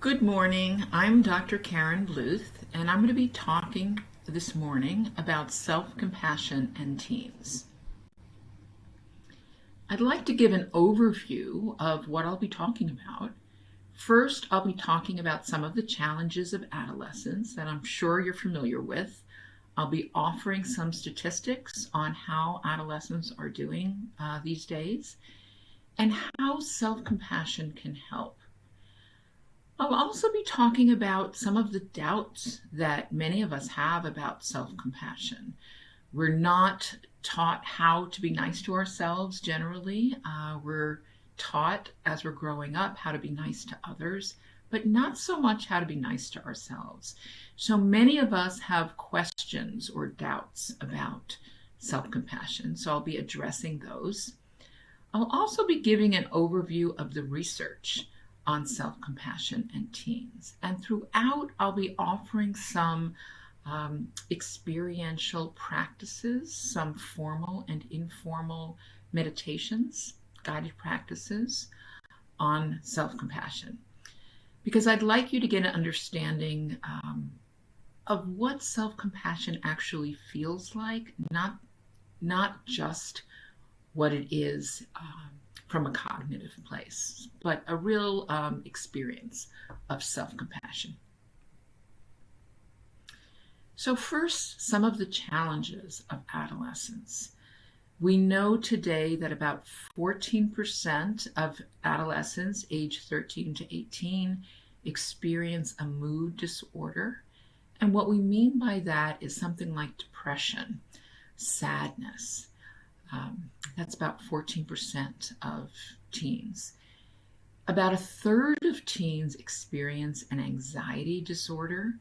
Good morning. I'm Dr. Karen Bluth, and I'm going to be talking this morning about self-compassion and teens. I'd like to give an overview of what I'll be talking about. First, I'll be talking about some of the challenges of adolescence that I'm sure you're familiar with. I'll be offering some statistics on how adolescents are doing these days and how self-compassion can help. I'll also be talking about some of the doubts that many of us have about self-compassion. We're not taught how to be nice to ourselves generally. We're taught as we're growing up how to be nice to others, but not so much how to be nice to ourselves. So many of us have questions or doubts about self-compassion, so I'll be addressing those. I'll also be giving an overview of the research on self-compassion and teens. And throughout, I'll be offering some experiential practices, some formal and informal meditations, guided practices on self-compassion. Because I'd like you to get an understanding of what self-compassion actually feels like, not just what it is from a cognitive place, but a real experience of self-compassion. So first, some of the challenges of adolescence. We know today that about 14% of adolescents aged 13 to 18 experience a mood disorder. And what we mean by that is something like depression, sadness. That's about 14% of teens. About a third of teens experience an anxiety disorder,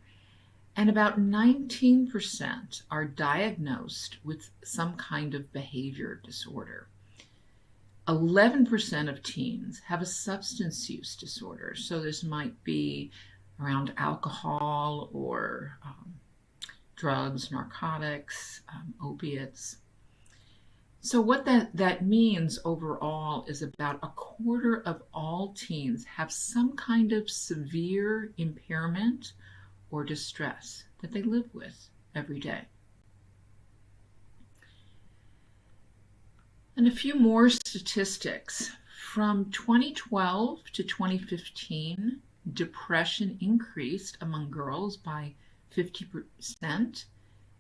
and about 19% are diagnosed with some kind of behavior disorder. 11% of teens have a substance use disorder. So this might be around alcohol or drugs, narcotics, opiates. So what that means overall is about a quarter of all teens have some kind of severe impairment or distress that they live with every day. And a few more statistics. From 2012 to 2015, depression increased among girls by 50%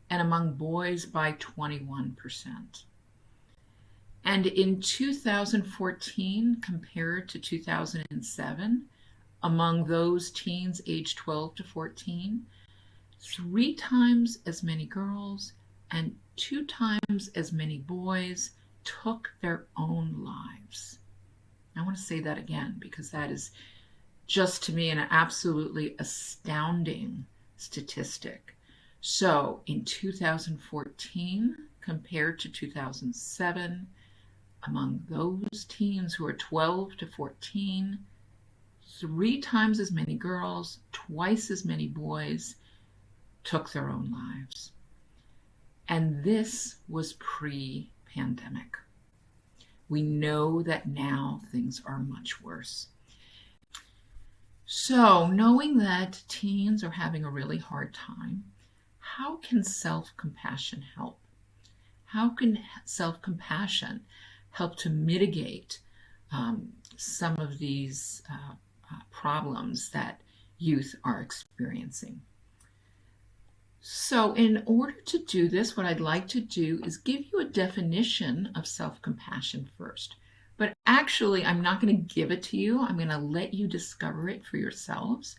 and among boys by 21%. And in 2014, compared to 2007, among those teens aged 12 to 14, 3 times as many girls and 2 times as many boys took their own lives. I want to say that again because that is just to me an absolutely astounding statistic. So in 2014, compared to 2007, among those teens who are 12 to 14, 3 times as many girls, twice as many boys took their own lives. And this was pre-pandemic. We know that now things are much worse. So, knowing that teens are having a really hard time, how can self-compassion help? How can self-compassion help to mitigate some of these problems that youth are experiencing? So in order to do this, what I'd like to do is give you a definition of self-compassion first. But actually, I'm not going to give it to you. I'm going to let you discover it for yourselves.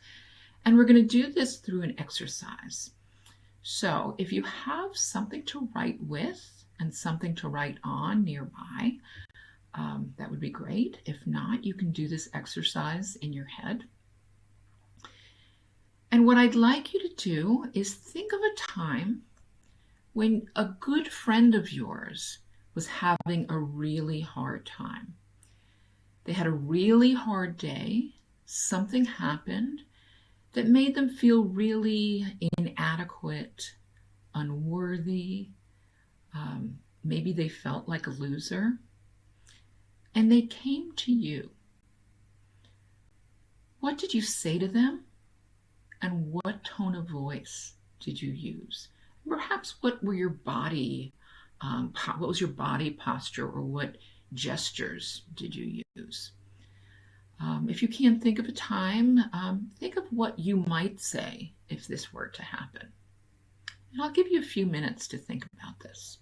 And we're going to do this through an exercise. So if you have something to write with and something to write on nearby, that would be great. If not, you can do this exercise in your head. And what I'd like you to do is think of a time when a good friend of yours was having a really hard time. They had a really hard day. Something happened that made them feel really inadequate, unworthy. Maybe they felt like a loser. And they came to you. What did you say to them? And what tone of voice did you use? Perhaps what were your body, what was your body posture, or what gestures did you use? If you can't think of a time, think of what you might say if this were to happen. And I'll give you a few minutes to think about this.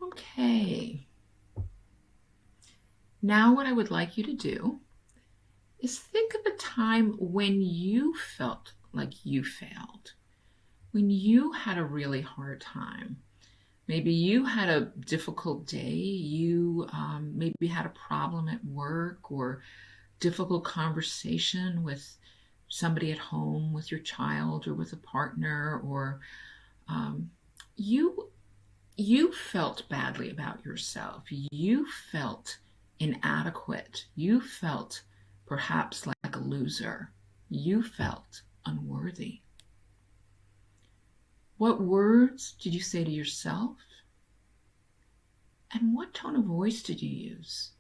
Okay. Now what I would like you to do is think of a time when you felt like you failed, when you had a really hard time. Maybe you had a difficult day, you maybe had a problem at work or difficult conversation with somebody at home, with your child or with a partner, or you felt badly about yourself. You felt inadequate. You felt perhaps like a loser. You felt unworthy. What words did you say to yourself? And what tone of voice did you use?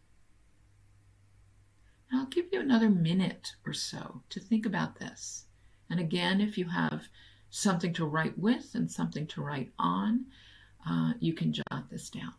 Now I'll give you another minute or so to think about this. And again, if you have something to write with and something to write on, you can jot this down.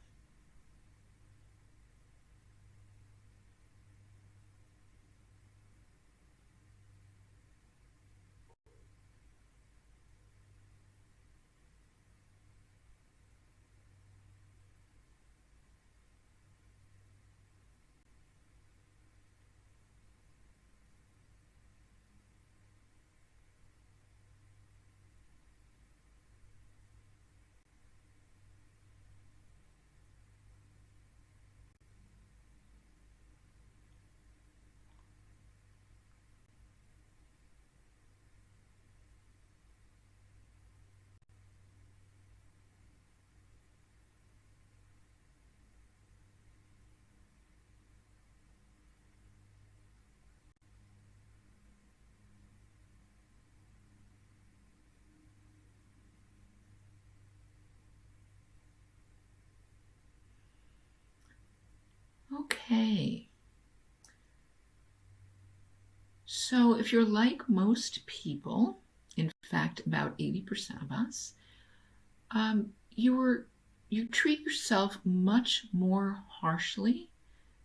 Okay. So if you're like most people, in fact, about 80% of us, you treat yourself much more harshly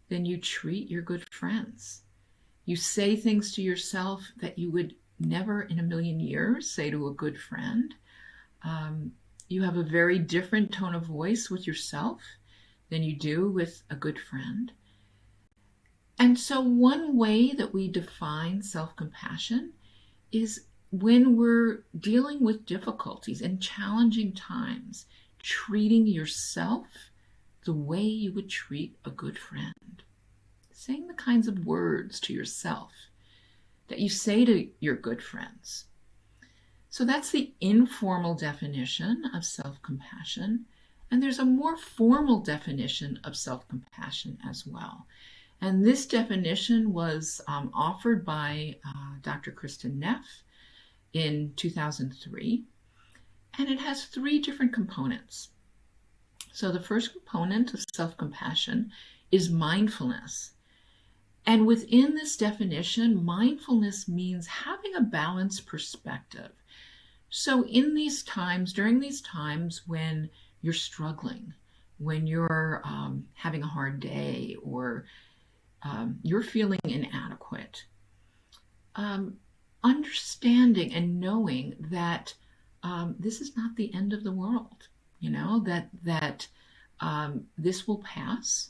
than you treat your good friends. You say things to yourself that you would never in a million years say to a good friend. You have a very different tone of voice with yourself than you do with a good friend. And so one way that we define self-compassion is when we're dealing with difficulties and challenging times, treating yourself the way you would treat a good friend. Saying the kinds of words to yourself that you say to your good friends. So that's the informal definition of self-compassion. And there's a more formal definition of self-compassion as well. And this definition was offered by Dr. Kristen Neff in 2003. And it has 3 different components. So the first component of self-compassion is mindfulness. And within this definition, mindfulness means having a balanced perspective. So in these times, during these times when you're struggling, when you're having a hard day, or you're feeling inadequate, understanding and knowing that this is not the end of the world, that this will pass.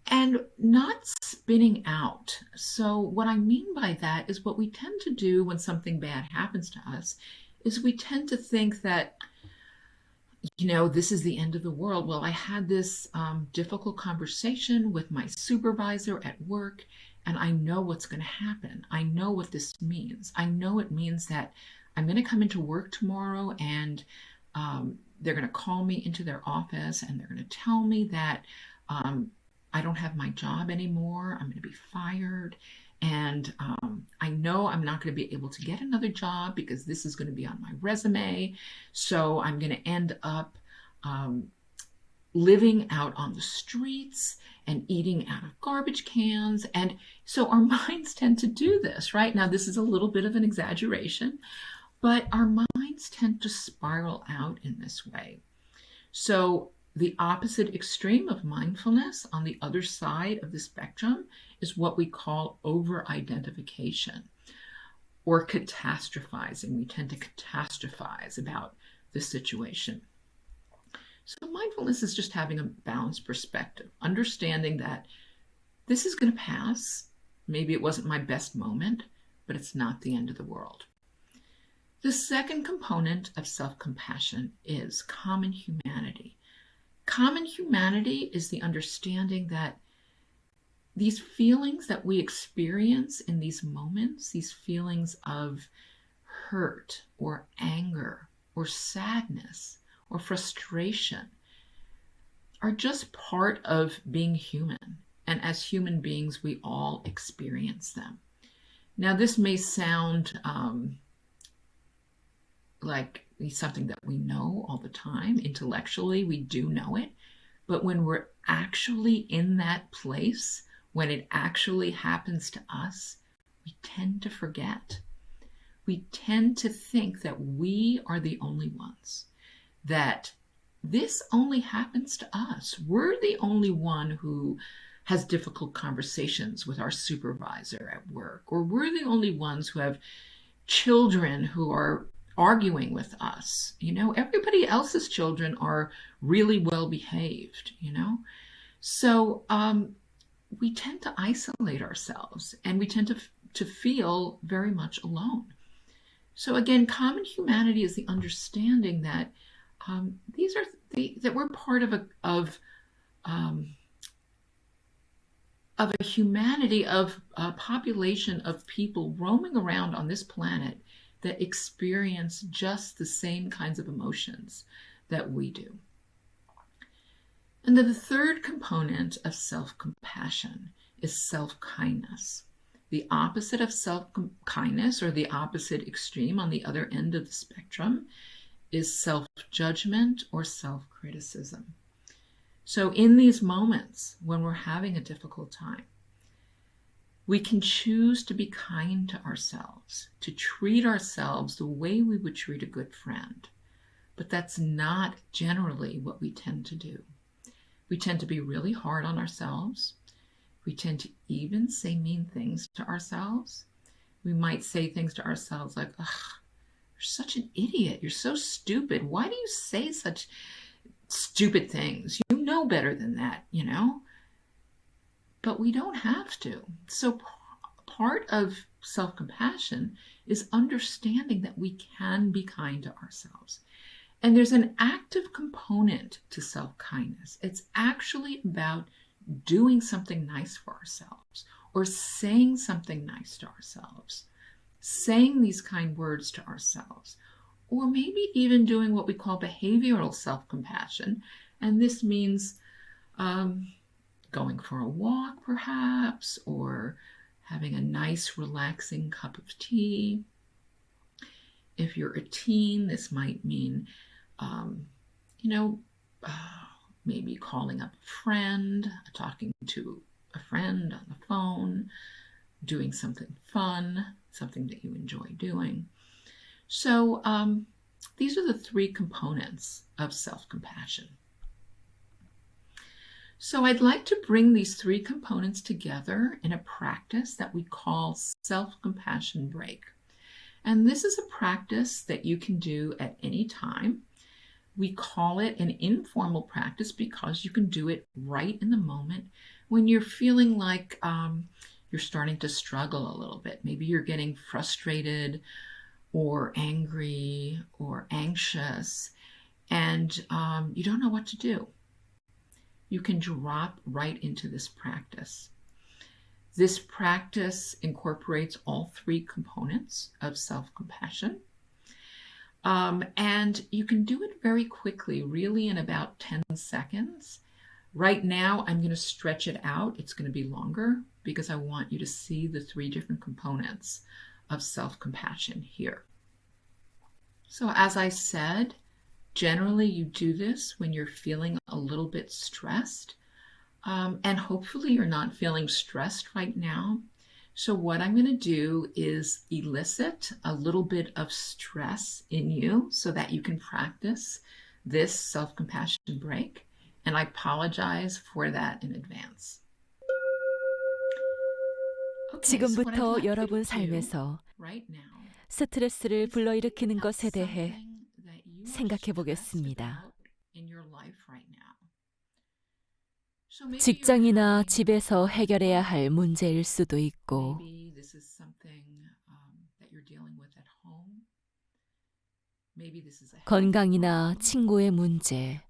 And not spinning out. So what I mean by that is what we tend to do when something bad happens to us is we tend to think that, this is the end of the world. Well, I had this difficult conversation with my supervisor at work, and I know what's going to happen. I know what this means. I know it means that I'm going to come into work tomorrow, and they're going to call me into their office, and they're going to tell me that I don't have my job anymore. I'm going to be fired. And I know I'm not going to be able to get another job because this is going to be on my resume. So I'm going to end up living out on the streets and eating out of garbage cans. And so our minds tend to do this, right? Now, this is a little bit of an exaggeration, but our minds tend to spiral out in this way. So the opposite extreme of mindfulness on the other side of the spectrum is what we call over-identification or catastrophizing. We tend to catastrophize about the situation. So mindfulness is just having a balanced perspective, understanding that this is going to pass. Maybe it wasn't my best moment, but it's not the end of the world. The second component of self-compassion is common humanity. Common humanity is the understanding that these feelings that we experience in these moments, these feelings of hurt or anger or sadness or frustration, are just part of being human. And as human beings, we all experience them. Now, this may sound like something that we know all the time. Intellectually, we do know it. But when we're actually in that place, when it actually happens to us, we tend to forget. We tend to think that we are the only ones, that this only happens to us. We're the only one who has difficult conversations with our supervisor at work, or we're the only ones who have children who are arguing with us. Everybody else's children are really well behaved, So we tend to isolate ourselves, and we tend to feel very much alone. So again, common humanity is the understanding that these are that we're part of a humanity, of a population of people roaming around on this planet that experience just the same kinds of emotions that we do. And then the third component of self-compassion is self-kindness. The opposite of self-kindness, or the opposite extreme on the other end of the spectrum, is self-judgment or self-criticism. So in these moments when we're having a difficult time, we can choose to be kind to ourselves, to treat ourselves the way we would treat a good friend. But that's not generally what we tend to do. We tend to be really hard on ourselves. We tend to even say mean things to ourselves. We might say things to ourselves like, "Ugh, you're such an idiot. You're so stupid. Why do you say such stupid things? You know better than that, But we don't have to. So part of self-compassion is understanding that we can be kind to ourselves. And there's an active component to self-kindness. It's actually about doing something nice for ourselves, or saying something nice to ourselves, saying these kind words to ourselves, or maybe even doing what we call behavioral self-compassion. And this means going for a walk, perhaps, or having a nice, relaxing cup of tea. If you're a teen, this might mean, maybe calling up a friend, talking to a friend on the phone, doing something fun, something that you enjoy doing. So these are the three components of self-compassion. So I'd like to bring these three components together in a practice that we call self-compassion break. And this is a practice that you can do at any time. We call it an informal practice because you can do it right in the moment when you're feeling like you're starting to struggle a little bit. Maybe you're getting frustrated or angry or anxious, and you don't know what to do. You can drop right into this practice. This practice incorporates all three components of self-compassion. And you can do it very quickly, really in about 10 seconds. Right now, I'm going to stretch it out. It's going to be longer because I want you to see the three different components of self-compassion here. So as I said, generally you do this when you're feeling a little bit stressed. And hopefully you're not feeling stressed right now. So what I'm going to do is elicit a little bit of stress in you so that you can practice this self-compassion break. And I apologize for that in advance. 지금부터 여러분 삶에서 스트레스를 불러일으키는 것에 대해 생각해 보겠습니다. 직장이나 집에서 해결해야 할 문제일 수도 있고, 건강이나 친구의 문제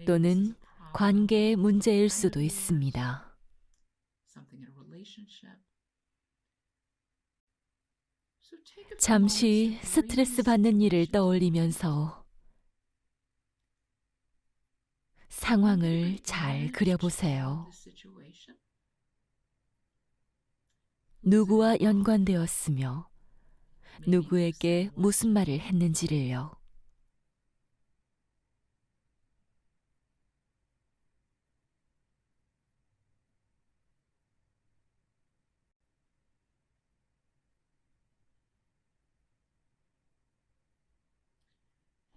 또는 관계의 문제일 수도 있습니다. 잠시 스트레스 받는 일을 떠올리면서 상황을 잘 그려보세요. 누구와 연관되었으며 누구에게 무슨 말을 했는지를요.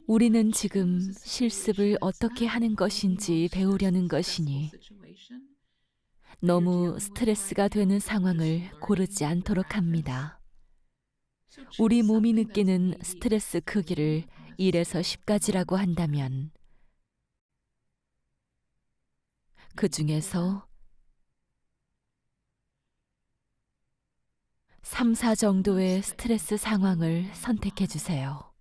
우리는 지금 실습을 어떻게 하는 것인지 배우려는 것이니 너무 스트레스가 되는 상황을 고르지 않도록 합니다. 우리 몸이 느끼는 스트레스 크기를 1에서 10까지라고 한다면 그 중에서 3, 4 정도의 스트레스 상황을 선택해 주세요.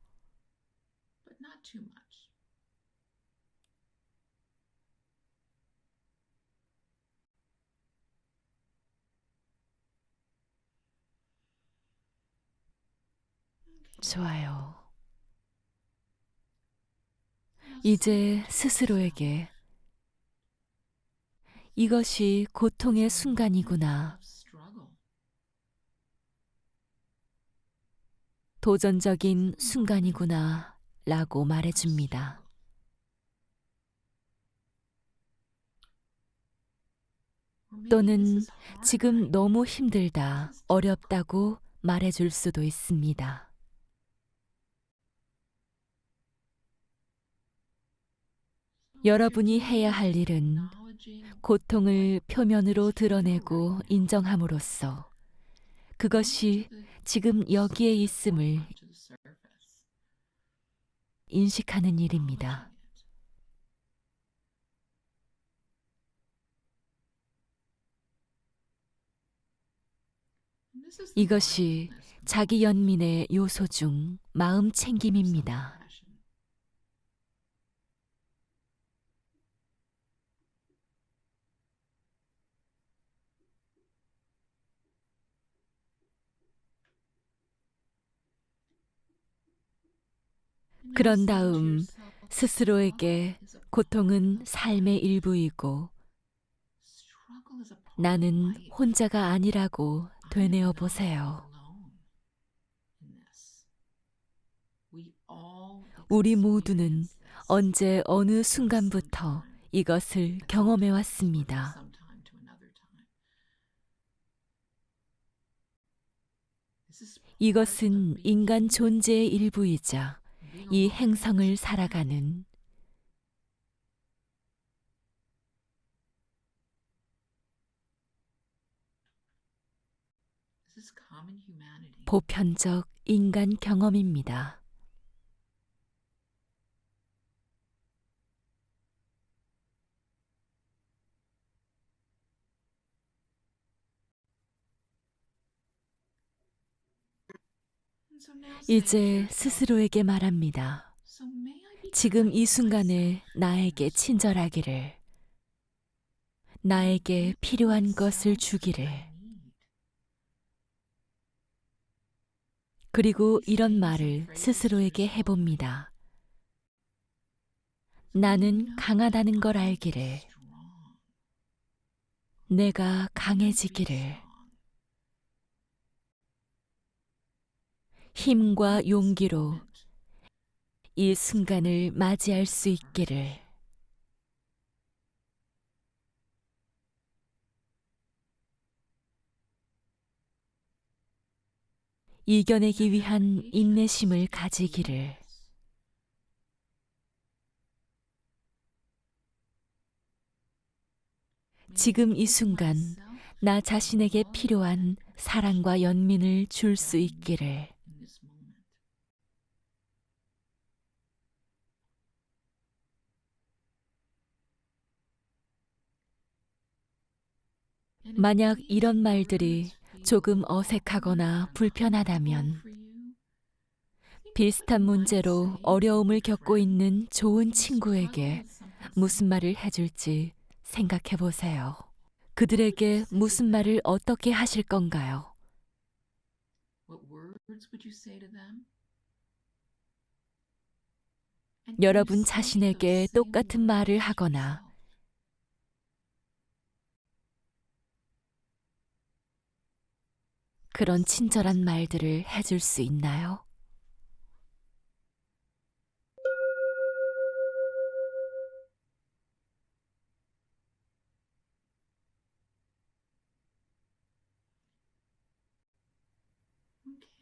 좋아요. 이제 스스로에게 이것이 고통의 순간이구나, 도전적인 순간이구나 라고 말해줍니다. 또는 지금 너무 힘들다, 어렵다고 말해줄 수도 있습니다. 여러분이 해야 할 일은 고통을 표면으로 드러내고 인정함으로써 그것이 지금 여기에 있음을 인식하는 일입니다. 이것이 자기연민의 요소 중 마음 챙김입니다. 그런 다음 스스로에게 고통은 삶의 일부이고 나는 혼자가 아니라고 되뇌어 보세요. 우리 모두는 언제 어느 순간부터 이것을 경험해 왔습니다. 이것은 인간 존재의 일부이자 이 행성을 살아가는 보편적 인간 경험입니다. 이제 스스로에게 말합니다. 지금 이 순간에 나에게 친절하기를, 나에게 필요한 것을 주기를. 그리고 이런 말을 스스로에게 해봅니다. 나는 강하다는 걸 알기를, 내가 강해지기를, 힘과 용기로 이 순간을 맞이할 수 있기를. 이겨내기 위한 인내심을 가지기를. 지금 이 순간 나 자신에게 필요한 사랑과 연민을 줄 수 있기를. 만약 이런 말들이 조금 어색하거나 불편하다면 비슷한 문제로 어려움을 겪고 있는 좋은 친구에게 무슨 말을 해줄지 생각해 보세요. 그들에게 무슨 말을 어떻게 하실 건가요? 여러분 자신에게 똑같은 말을 하거나 그런 친절한 말들을 해줄 수 있나요?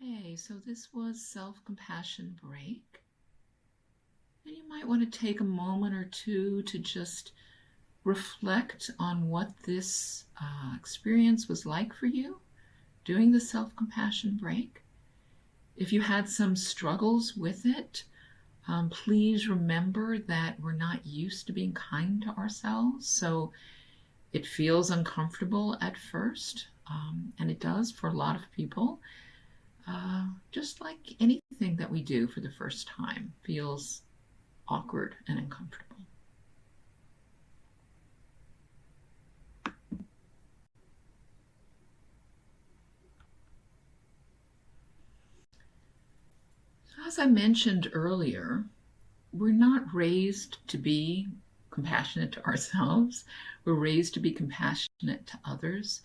Okay, so this was self-compassion break. And you might want to take a moment or two to just reflect on what this experience was like for you doing the self-compassion break. If you had some struggles with it, please remember that we're not used to being kind to ourselves, so it feels uncomfortable at first, and it does for a lot of people. Just like anything that we do for the first time feels awkward and uncomfortable. As I mentioned earlier, we're not raised to be compassionate to ourselves. We're raised to be compassionate to others.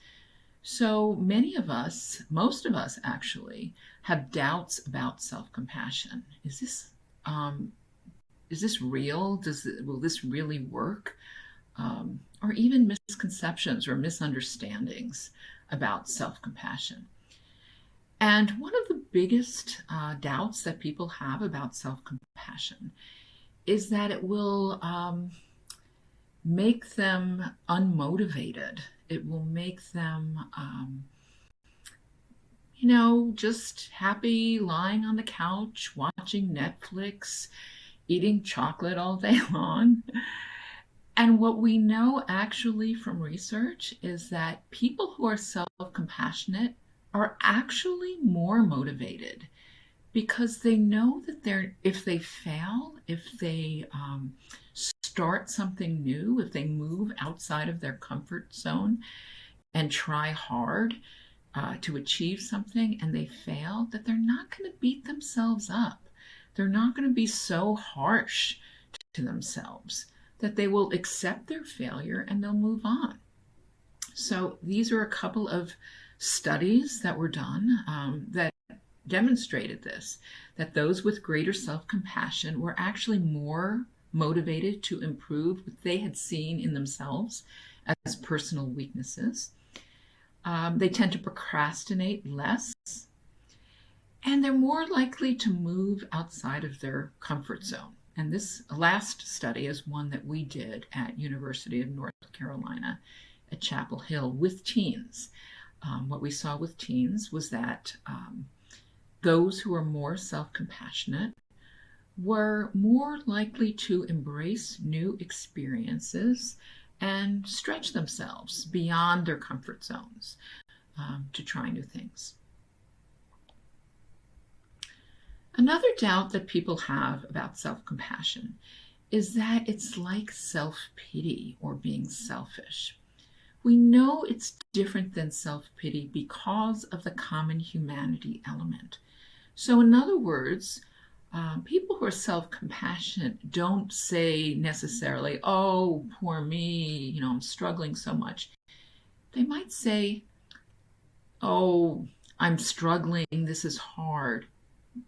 So many of us, most of us actually, have doubts about self-compassion. Is this real? Will this really work? Or even misconceptions or misunderstandings about self-compassion. And one of the biggest doubts that people have about self-compassion is that it will make them unmotivated. It will make them, just happy lying on the couch, watching Netflix, eating chocolate all day long. And what we know actually from research is that people who are self-compassionate are actually more motivated because they know that if they fail, if they start something new, if they move outside of their comfort zone and try hard to achieve something and they fail, that they're not going to beat themselves up. They're not going to be so harsh to themselves, that they will accept their failure and they'll move on. So these are a couple of studies that were done that demonstrated this, that those with greater self-compassion were actually more motivated to improve what they had seen in themselves as personal weaknesses. They tend to procrastinate less, and they're more likely to move outside of their comfort zone. And this last study is one that we did at University of North Carolina at Chapel Hill with teens. What we saw with teens was that those who are more self-compassionate were more likely to embrace new experiences and stretch themselves beyond their comfort zones to try new things. Another doubt that people have about self-compassion is that it's like self-pity or being selfish. We know it's different than self-pity because of the common humanity element. So in other words, people who are self-compassionate don't say necessarily, oh, poor me, I'm struggling so much. They might say, oh, I'm struggling, this is hard.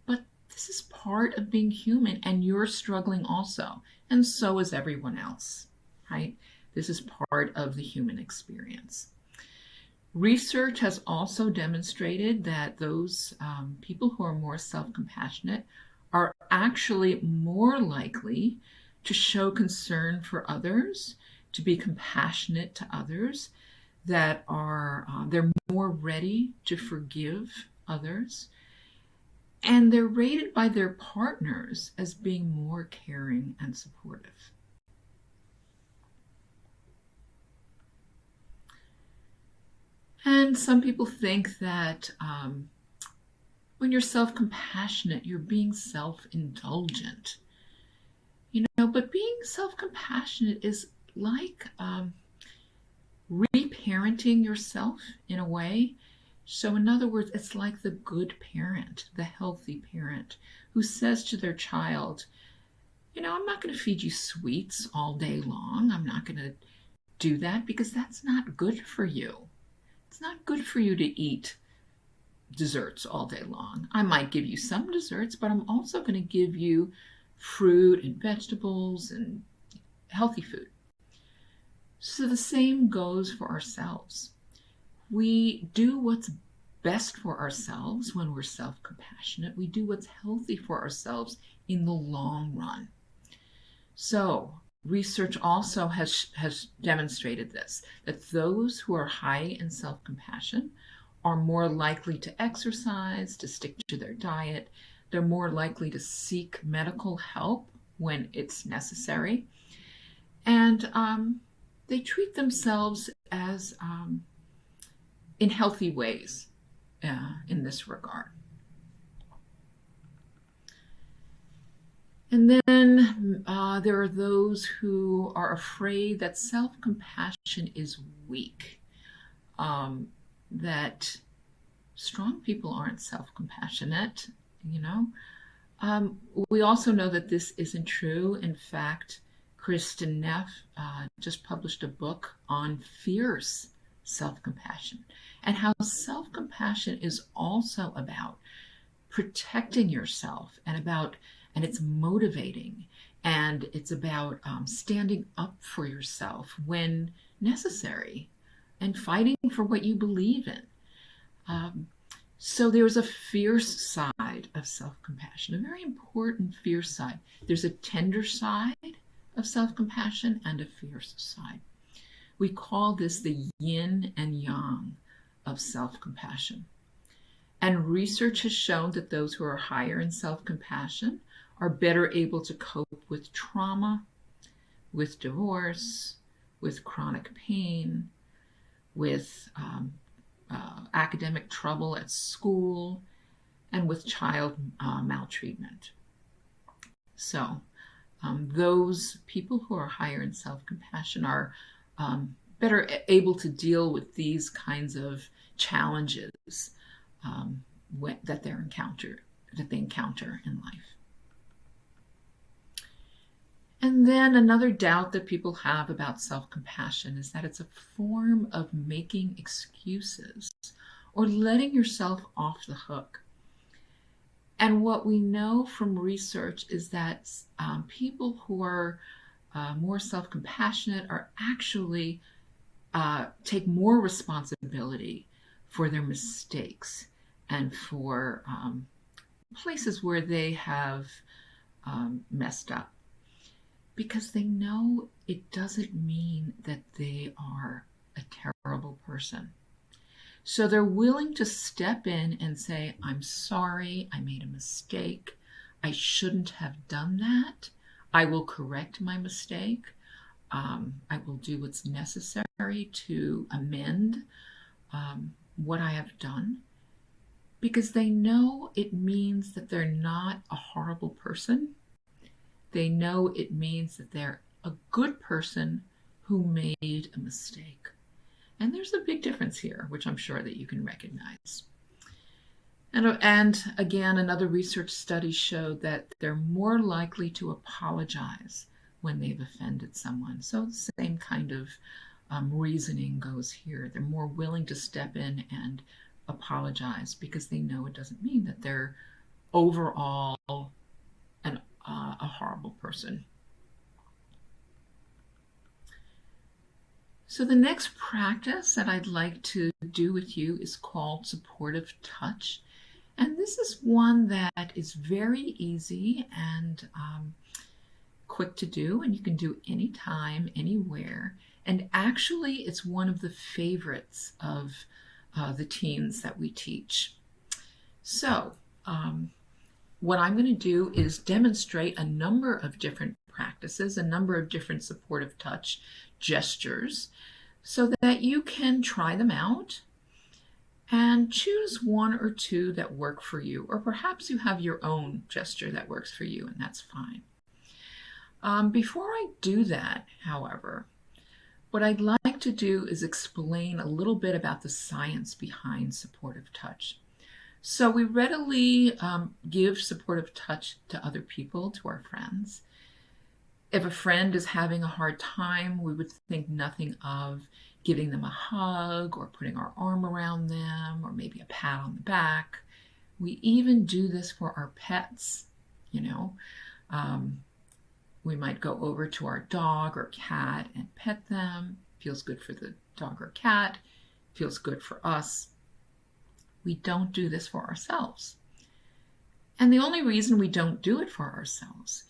But this is part of being human, and you're struggling also, and so is everyone else, right? This is part of the human experience. Research has also demonstrated that those people who are more self-compassionate are actually more likely to show concern for others, to be compassionate to others, that they're more ready to forgive others, and they're rated by their partners as being more caring and supportive. And some people think that when you're self-compassionate, you're being self-indulgent. But being self-compassionate is like reparenting yourself in a way. So in other words, it's like the good parent, the healthy parent who says to their child, I'm not going to feed you sweets all day long. I'm not going to do that because that's not good for you. It's not good for you to eat desserts all day long. I might give you some desserts, but I'm also going to give you fruit and vegetables and healthy food. So the same goes for ourselves. We do what's best for ourselves when we're self-compassionate. We do what's healthy for ourselves in the long run. So research also has demonstrated this, that those who are high in self-compassion are more likely to exercise, to stick to their diet. They're more likely to seek medical help when it's necessary. And they treat themselves as in healthy ways in this regard. And then there are those who are afraid that self-compassion is weak, that strong people aren't self-compassionate, We also know that this isn't true. In fact, Kristen Neff just published a book on fierce self-compassion and how self-compassion is also about protecting yourself and it's motivating, and it's about standing up for yourself when necessary and fighting for what you believe in. So there's a fierce side of self-compassion, a very important fierce side. There's a tender side of self-compassion and a fierce side. We call this the yin and yang of self-compassion. And research has shown that those who are higher in self-compassion are better able to cope with trauma, with divorce, with chronic pain, with academic trouble at school, and with child maltreatment. So those people who are higher in self-compassion are better able to deal with these kinds of challenges that they encounter in life. And then another doubt that people have about self-compassion is that it's a form of making excuses or letting yourself off the hook. And what we know from research is that people who are more self-compassionate are actually take more responsibility for their mistakes and for places where they have messed up, because they know it doesn't mean that they are a terrible person. So they're willing to step in and say, I'm sorry, I made a mistake. I shouldn't have done that. I will correct my mistake. I will do what's necessary to amend what I have done, because they know it means that they're not a horrible person. They know it means that they're a good person who made a mistake. And there's a big difference here, which I'm sure that you can recognize. And again, another research study showed that they're more likely to apologize when they've offended someone. So the same kind of reasoning goes here. They're more willing to step in and apologize because they know it doesn't mean that they're overall a horrible person. So the next practice that I'd like to do with you is called supportive touch. And this is one that is very easy and quick to do, and you can do anytime, anywhere. And actually, it's one of the favorites of the teens that we teach. So what I'm going to do is demonstrate a number of different practices, a number of different supportive touch gestures, so that you can try them out and choose one or two that work for you, or perhaps you have your own gesture that works for you, and that's fine. Before I do that, however, what I'd like to do is explain a little bit about the science behind supportive touch. So we readily give supportive touch to other people, to our friends. If a friend is having a hard time, we would think nothing of giving them a hug or putting our arm around them or maybe a pat on the back. We even do this for our pets, you know. We might go over to our dog or cat and pet them. Feels good for the dog or cat. Feels good for us. We don't do this for ourselves. And the only reason we don't do it for ourselves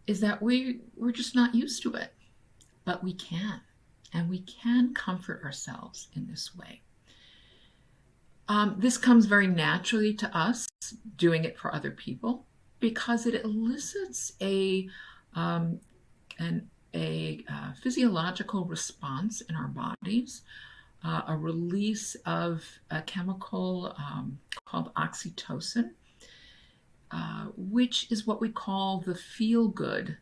is that we're just not used to it. But we can. And we can comfort ourselves in this way. This comes very naturally to us, doing it for other people, because it elicits a physiological response in our bodies, a release of a chemical called oxytocin, which is what we call the feel-good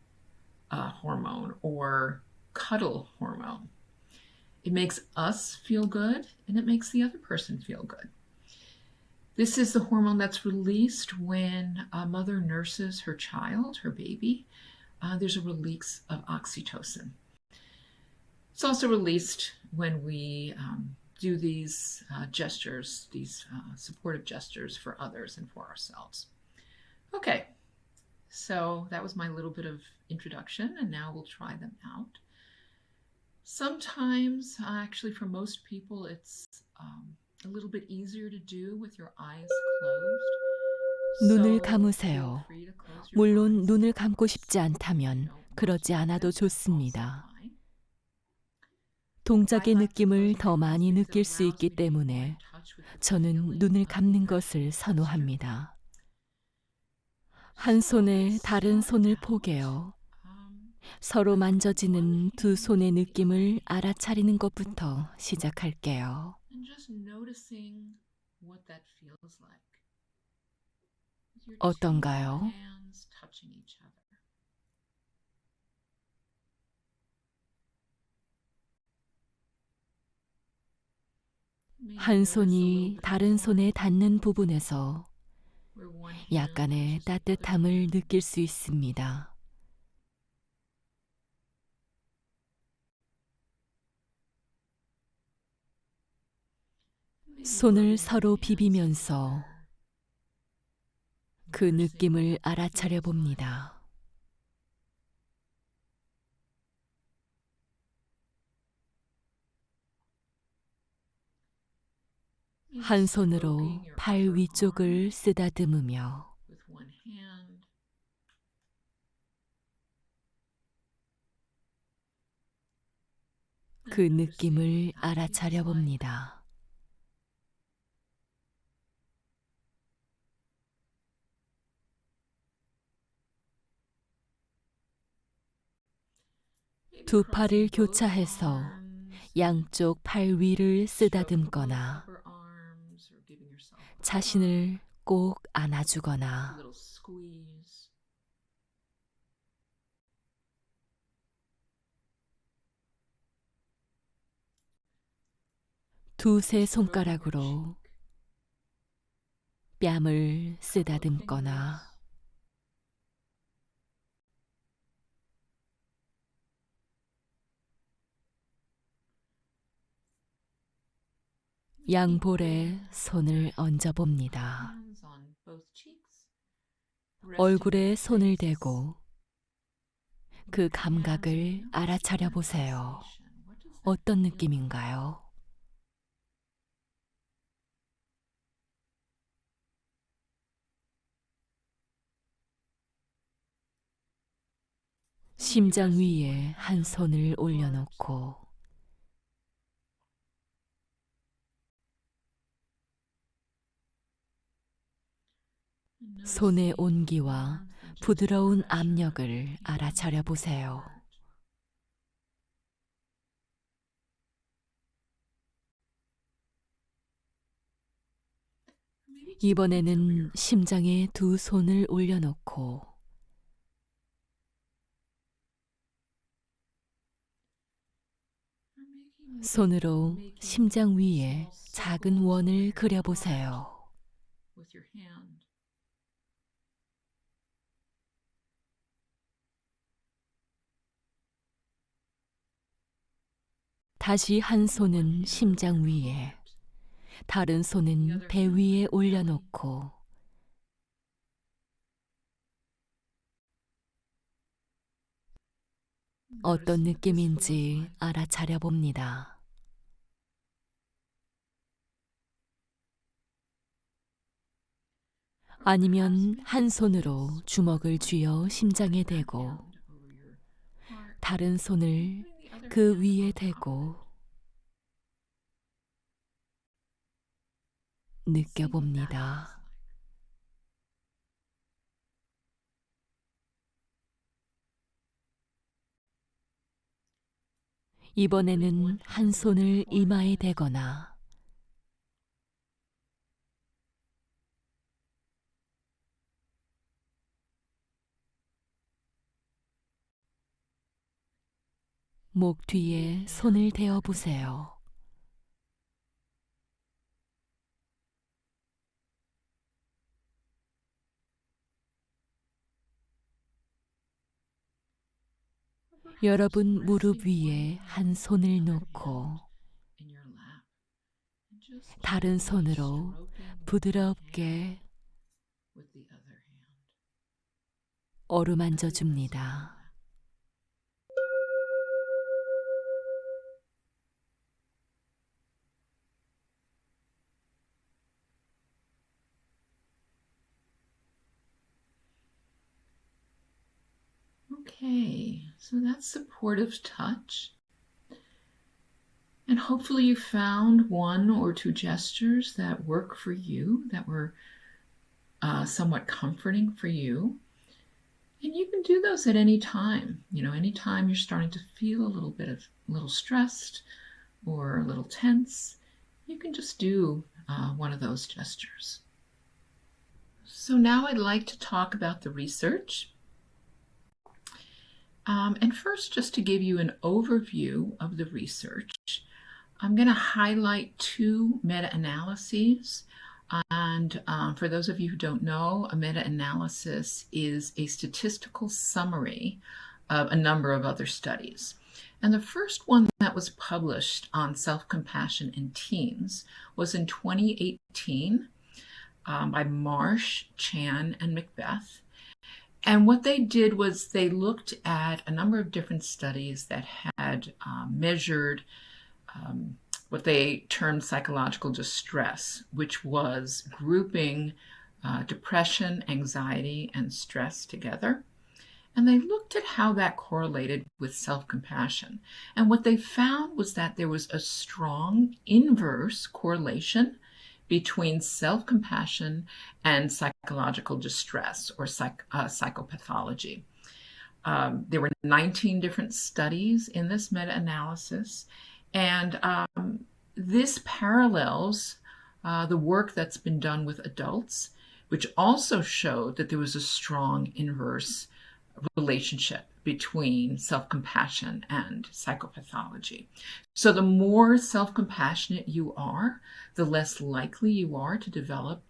hormone or cuddle hormone. It makes us feel good, and it makes the other person feel good. This is the hormone that's released when a mother nurses her child, her baby. There's a release of oxytocin. It's also released when we do these gestures, these supportive gestures for others and for ourselves. Okay, so that was my little bit of introduction, and now we'll try them out. Sometimes, actually for most people, it's a little bit easier to do with your eyes closed. 눈을 So 감으세요. feel free to close your 물론 eyes. 눈을 감고 싶지 않다면 그러지 않아도 좋습니다. 동작의 느낌을 더 많이 느낄 수 있기 때문에 저는 눈을 감는 것을 선호합니다. 한 손에 다른 손을 포개어 서로 만져지는 두 손의 느낌을 알아차리는 것부터 시작할게요. 어떤가요? 한 손이 다른 손에 닿는 부분에서 약간의 따뜻함을 느낄 수 있습니다. 손을 서로 비비면서 그 느낌을 알아차려 봅니다. 한 손으로 발 위쪽을 쓰다듬으며 그 느낌을 알아차려 봅니다. 두 팔을 교차해서 양쪽 팔 위를 쓰다듬거나 자신을 꼭 안아주거나 두세 손가락으로 뺨을 쓰다듬거나 양볼에 손을 얹어봅니다. 얼굴에 손을 대고 그 감각을 알아차려 보세요. 어떤 느낌인가요? 심장 위에 한 손을 올려놓고 손의 온기와 부드러운 압력을 알아차려 보세요. 이번에는 심장에 두 손을 올려놓고 손으로 심장 위에 작은 원을 그려보세요. 다시 한 손은 심장 위에, 다른 손은 배 위에 올려놓고 어떤 느낌인지 알아차려 봅니다. 아니면 한 손으로 주먹을 쥐어 심장에 대고 다른 손을 그 위에 대고 느껴봅니다. 이번에는 한 손을 이마에 대거나 목 뒤에 손을 대어 보세요. 여러분 무릎 위에 한 손을 놓고 다른 손으로 부드럽게 어루만져 줍니다. Okay, so that's supportive touch. And hopefully you found one or two gestures that work for you, that were somewhat comforting for you. And you can do those at any time. Anytime you're starting to feel a little stressed or a little tense, you can just do one of those gestures. So now I'd like to talk about the research. And first, just to give you an overview of the research, I'm going to highlight two meta-analyses. And for those of you who don't know, a meta-analysis is a statistical summary of a number of other studies. And the first one that was published on self-compassion in teens was in 2018 by Marsh, Chan, and Macbeth. And what they did was they looked at a number of different studies that had measured what they termed psychological distress, which was grouping depression, anxiety, and stress together. And they looked at how that correlated with self-compassion. And what they found was that there was a strong inverse correlation between self-compassion and psychological distress or psychopathology. There were 19 different studies in this meta-analysis, and this parallels the work that's been done with adults, which also showed that there was a strong inverse relationship between self-compassion and psychopathology. So the more self-compassionate you are, the less likely you are to develop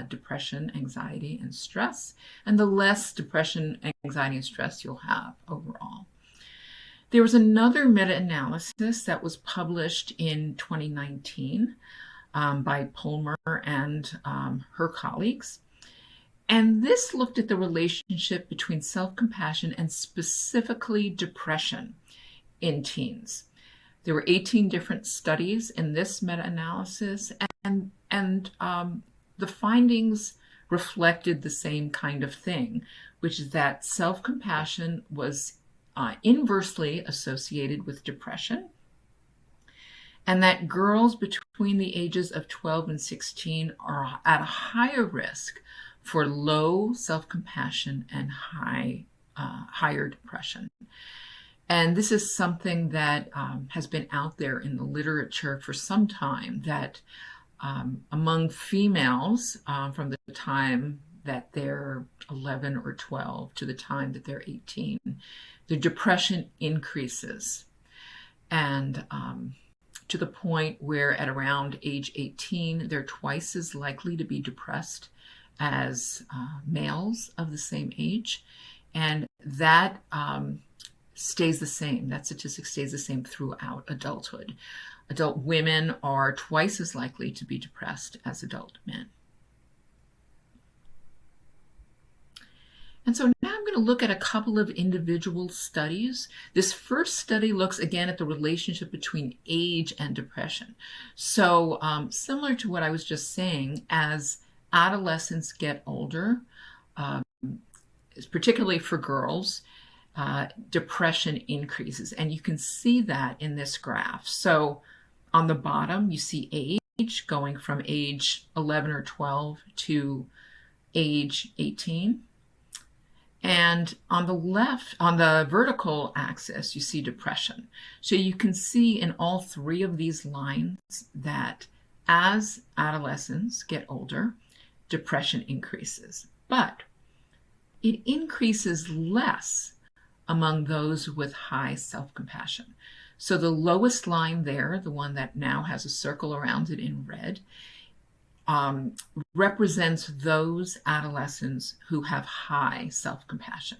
depression, anxiety, and stress, and the less depression, anxiety, and stress you'll have overall. There was another meta-analysis that was published in 2019 by Palmer and her colleagues. And this looked at the relationship between self-compassion and specifically depression in teens. There were 18 different studies in this meta-analysis, and the findings reflected the same kind of thing, which is that self-compassion was inversely associated with depression, and that girls between the ages of 12 and 16 are at a higher risk for low self-compassion and higher depression. And this is something that has been out there in the literature for some time, that among females from the time that they're 11 or 12 to the time that they're 18, the depression increases. And to the point where at around age 18, they're twice as likely to be depressed as males of the same age. And that stays the same. That statistic stays the same throughout adulthood. Adult women are twice as likely to be depressed as adult men. And so now I'm going to look at a couple of individual studies. This first study looks again at the relationship between age and depression. So similar to what I was just saying, as adolescents get older, particularly for girls, depression increases. And you can see that in this graph. So on the bottom, you see age going from age 11 or 12 to age 18. And on the left, on the vertical axis, you see depression. So you can see in all three of these lines that as adolescents get older, depression increases. But it increases less among those with high self-compassion. So the lowest line there, the one that now has a circle around it in red, represents those adolescents who have high self-compassion.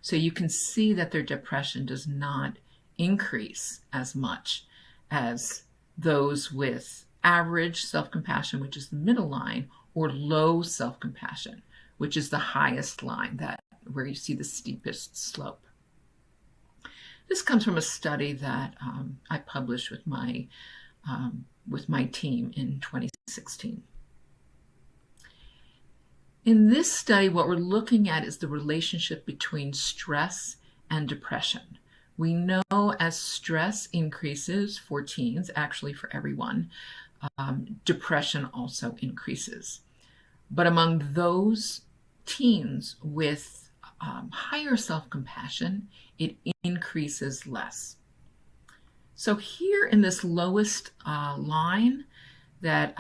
So you can see that their depression does not increase as much as those with average self-compassion, which is the middle line, or low self-compassion, which is the highest line, that where you see the steepest slope. This comes from a study that I published with my team in 2016. In this study, what we're looking at is the relationship between stress and depression. We know as stress increases for teens, actually for everyone, depression also increases. But among those teens with higher self-compassion, it increases less. So here in this lowest line that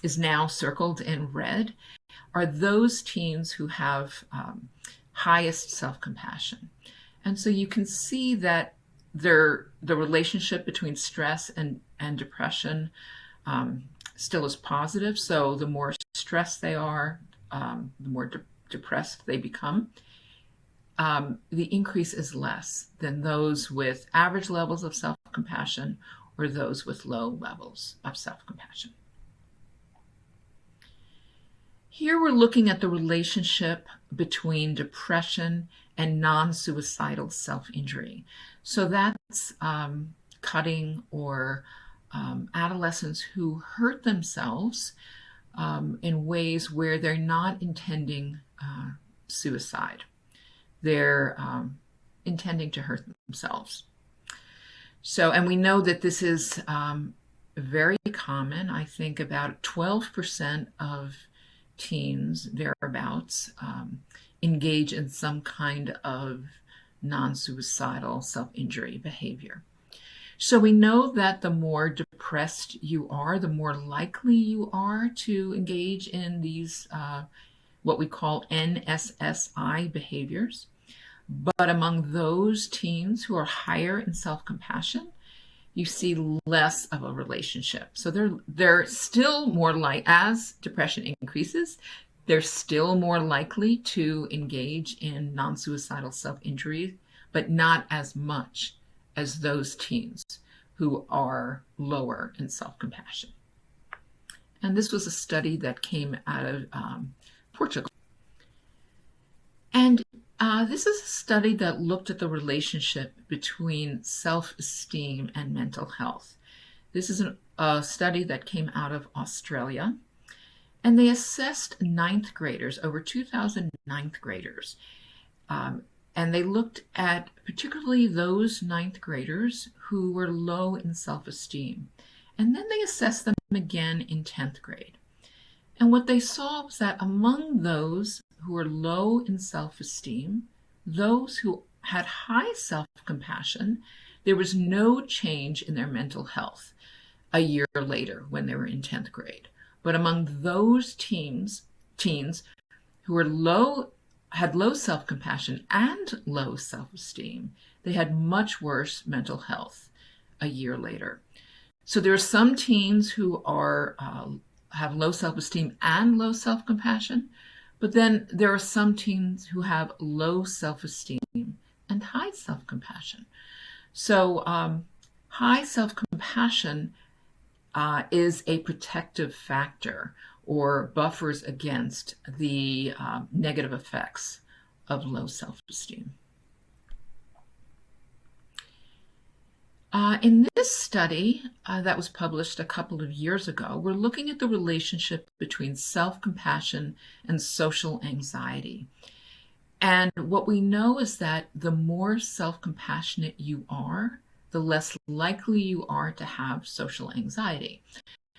is now circled in red are those teens who have highest self-compassion. And so you can see that the relationship between stress and depression still is positive. So the more stressed they are, the more depressed they become. The increase is less than those with average levels of self-compassion or those with low levels of self-compassion. Here we're looking at the relationship between depression and non-suicidal self-injury. So that's cutting or adolescents who hurt themselves in ways where they're not intending suicide. They're intending to hurt themselves. So, and we know that this is very common. I think about 12% of teens, thereabouts, engage in some kind of non-suicidal self-injury behavior. So we know that the more depressed you are, the more likely you are to engage in these what we call NSSI behaviors. But among those teens who are higher in self-compassion, you see less of a relationship. So they're still more like, as depression increases, they're still more likely to engage in non-suicidal self-injury, but not as much as those teens who are lower in self-compassion. And this was a study that came out of Portugal. And this is a study that looked at the relationship between self-esteem and mental health. This is a study that came out of Australia. And they assessed ninth graders, over 2,000 ninth graders. And they looked at particularly those ninth graders who were low in self-esteem. And then they assessed them again in 10th grade. And what they saw was that among those who were low in self-esteem, those who had high self-compassion, there was no change in their mental health a year later when they were in 10th grade. But among those teens who were had low self-compassion and low self-esteem, they had much worse mental health a year later. So there are some teens who have low self-esteem and low self-compassion, but then there are some teens who have low self-esteem and high self-compassion. So high self-compassion is a protective factor or buffers against the negative effects of low self-esteem. In this study that was published a couple of years ago, we're looking at the relationship between self-compassion and social anxiety. And what we know is that the more self-compassionate you are, the less likely you are to have social anxiety.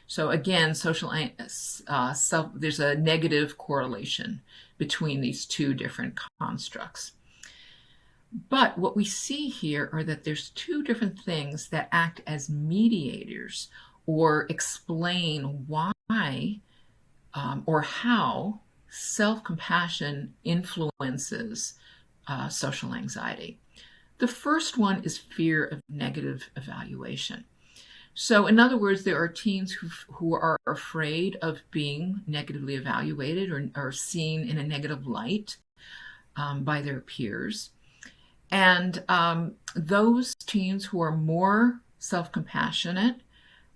So again, there's a negative correlation between these two different constructs. But what we see here are that there's two different things that act as mediators or explain why or how self-compassion influences social anxiety. The first one is fear of negative evaluation. So in other words, there are teens who are afraid of being negatively evaluated or seen in a negative light by their peers. And those teens who are more self-compassionate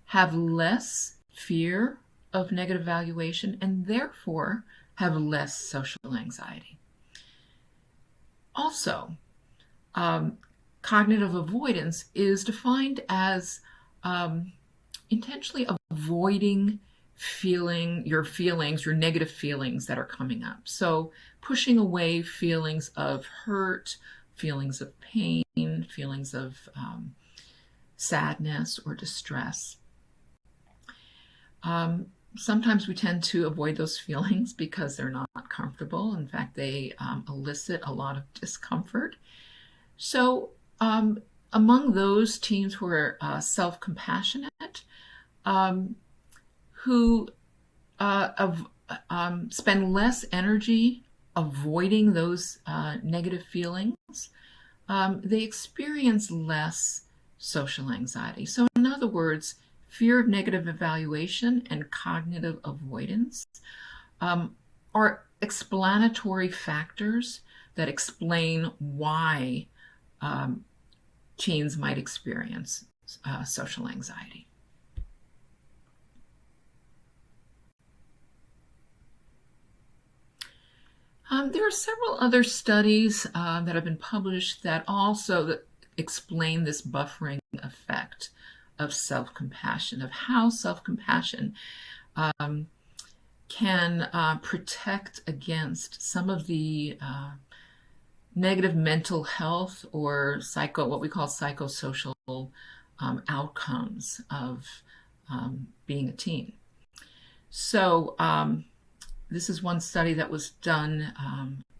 have less fear of negative evaluation and therefore have less social anxiety. Also, cognitive avoidance is defined as intentionally avoiding your negative feelings that are coming up. So pushing away feelings of hurt, feelings of pain, feelings of sadness or distress. Sometimes we tend to avoid those feelings because they're not comfortable. In fact, they elicit a lot of discomfort. So among those teens who are self-compassionate, who spend less energy avoiding those negative feelings, they experience less social anxiety. So in other words, fear of negative evaluation and cognitive avoidance are explanatory factors that explain why teens might experience social anxiety. There are several other studies that have been published that also explain this buffering effect of self-compassion, of how self-compassion can protect against some of the negative mental health or what we call psychosocial outcomes of being a teen. So this is one study that was done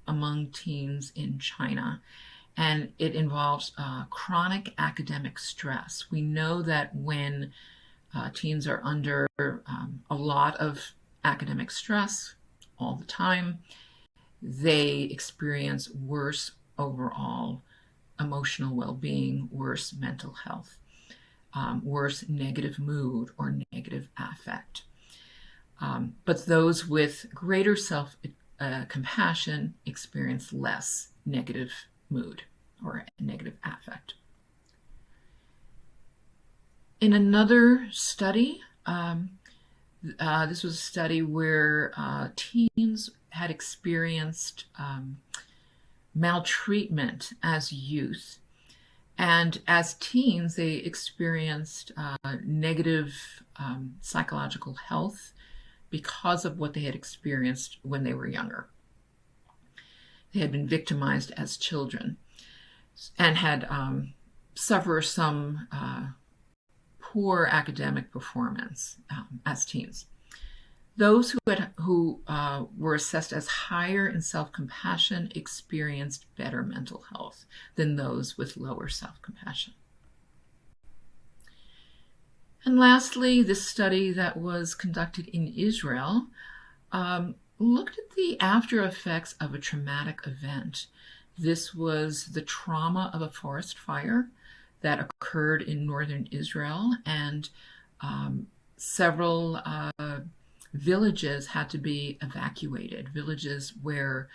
among teens in China. and it involves chronic academic stress. We know that when teens are under a lot of academic stress all the time, they experience worse overall emotional well-being, worse mental health, worse negative mood or negative affect. But those with greater self-compassion experience less negative mood or negative affect. In another study, this was a study where teens had experienced maltreatment as youth. And as teens, they experienced negative psychological health because of what they had experienced when they were younger. They had been victimized as children and had suffered some poor academic performance as teens. Those who were assessed as higher in self-compassion experienced better mental health than those with lower self-compassion. And lastly, this study that was conducted in Israel looked at the after effects of a traumatic event. This was the trauma of a forest fire that occurred in northern Israel, and several villages had to be evacuated, villages where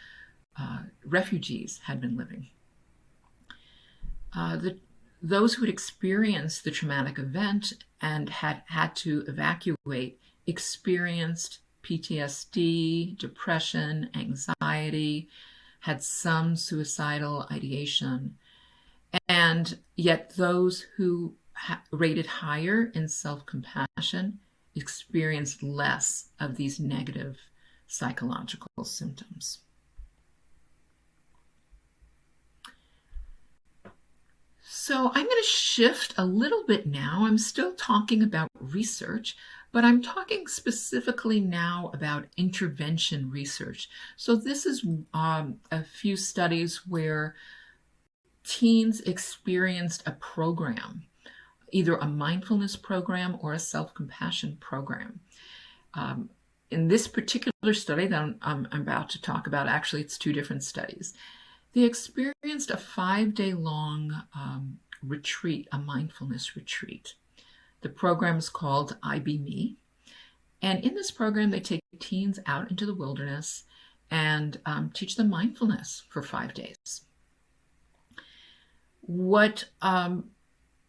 refugees had been living. Those who had experienced the traumatic event and had to evacuate experienced PTSD, depression, anxiety, had some suicidal ideation. And yet those who rated higher in self-compassion experienced less of these negative psychological symptoms. So I'm going to shift a little bit now. I'm still talking about research, but I'm talking specifically now about intervention research. So this is a few studies where teens experienced a program, either a mindfulness program or a self-compassion program. In this particular study that I'm about to talk about, actually it's two different studies. They experienced a 5-day-long retreat, a mindfulness retreat. The program is called I Be Me. And in this program, they take teens out into the wilderness and teach them mindfulness for 5 days. What the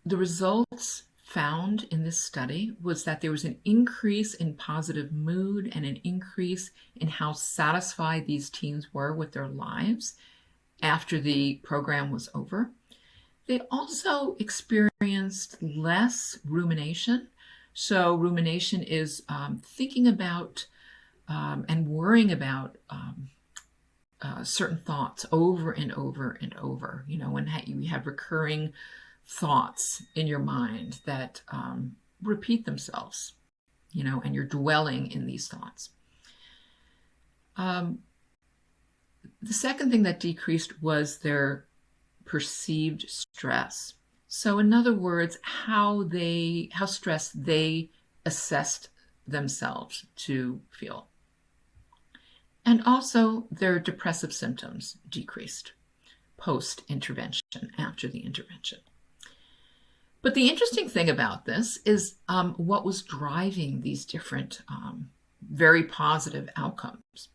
results found in this study was that there was an increase in positive mood and an increase in how satisfied these teens were with their lives after the program was over. They also experienced less rumination. So rumination is thinking about and worrying about certain thoughts over and over and over. You know, when you have recurring thoughts in your mind that repeat themselves, you know, and you're dwelling in these thoughts. The second thing that decreased was their perceived stress. So in other words, how stressed they assessed themselves to feel. And also their depressive symptoms decreased post-intervention, after the intervention. But the interesting thing about this is what was driving these different very positive outcomes.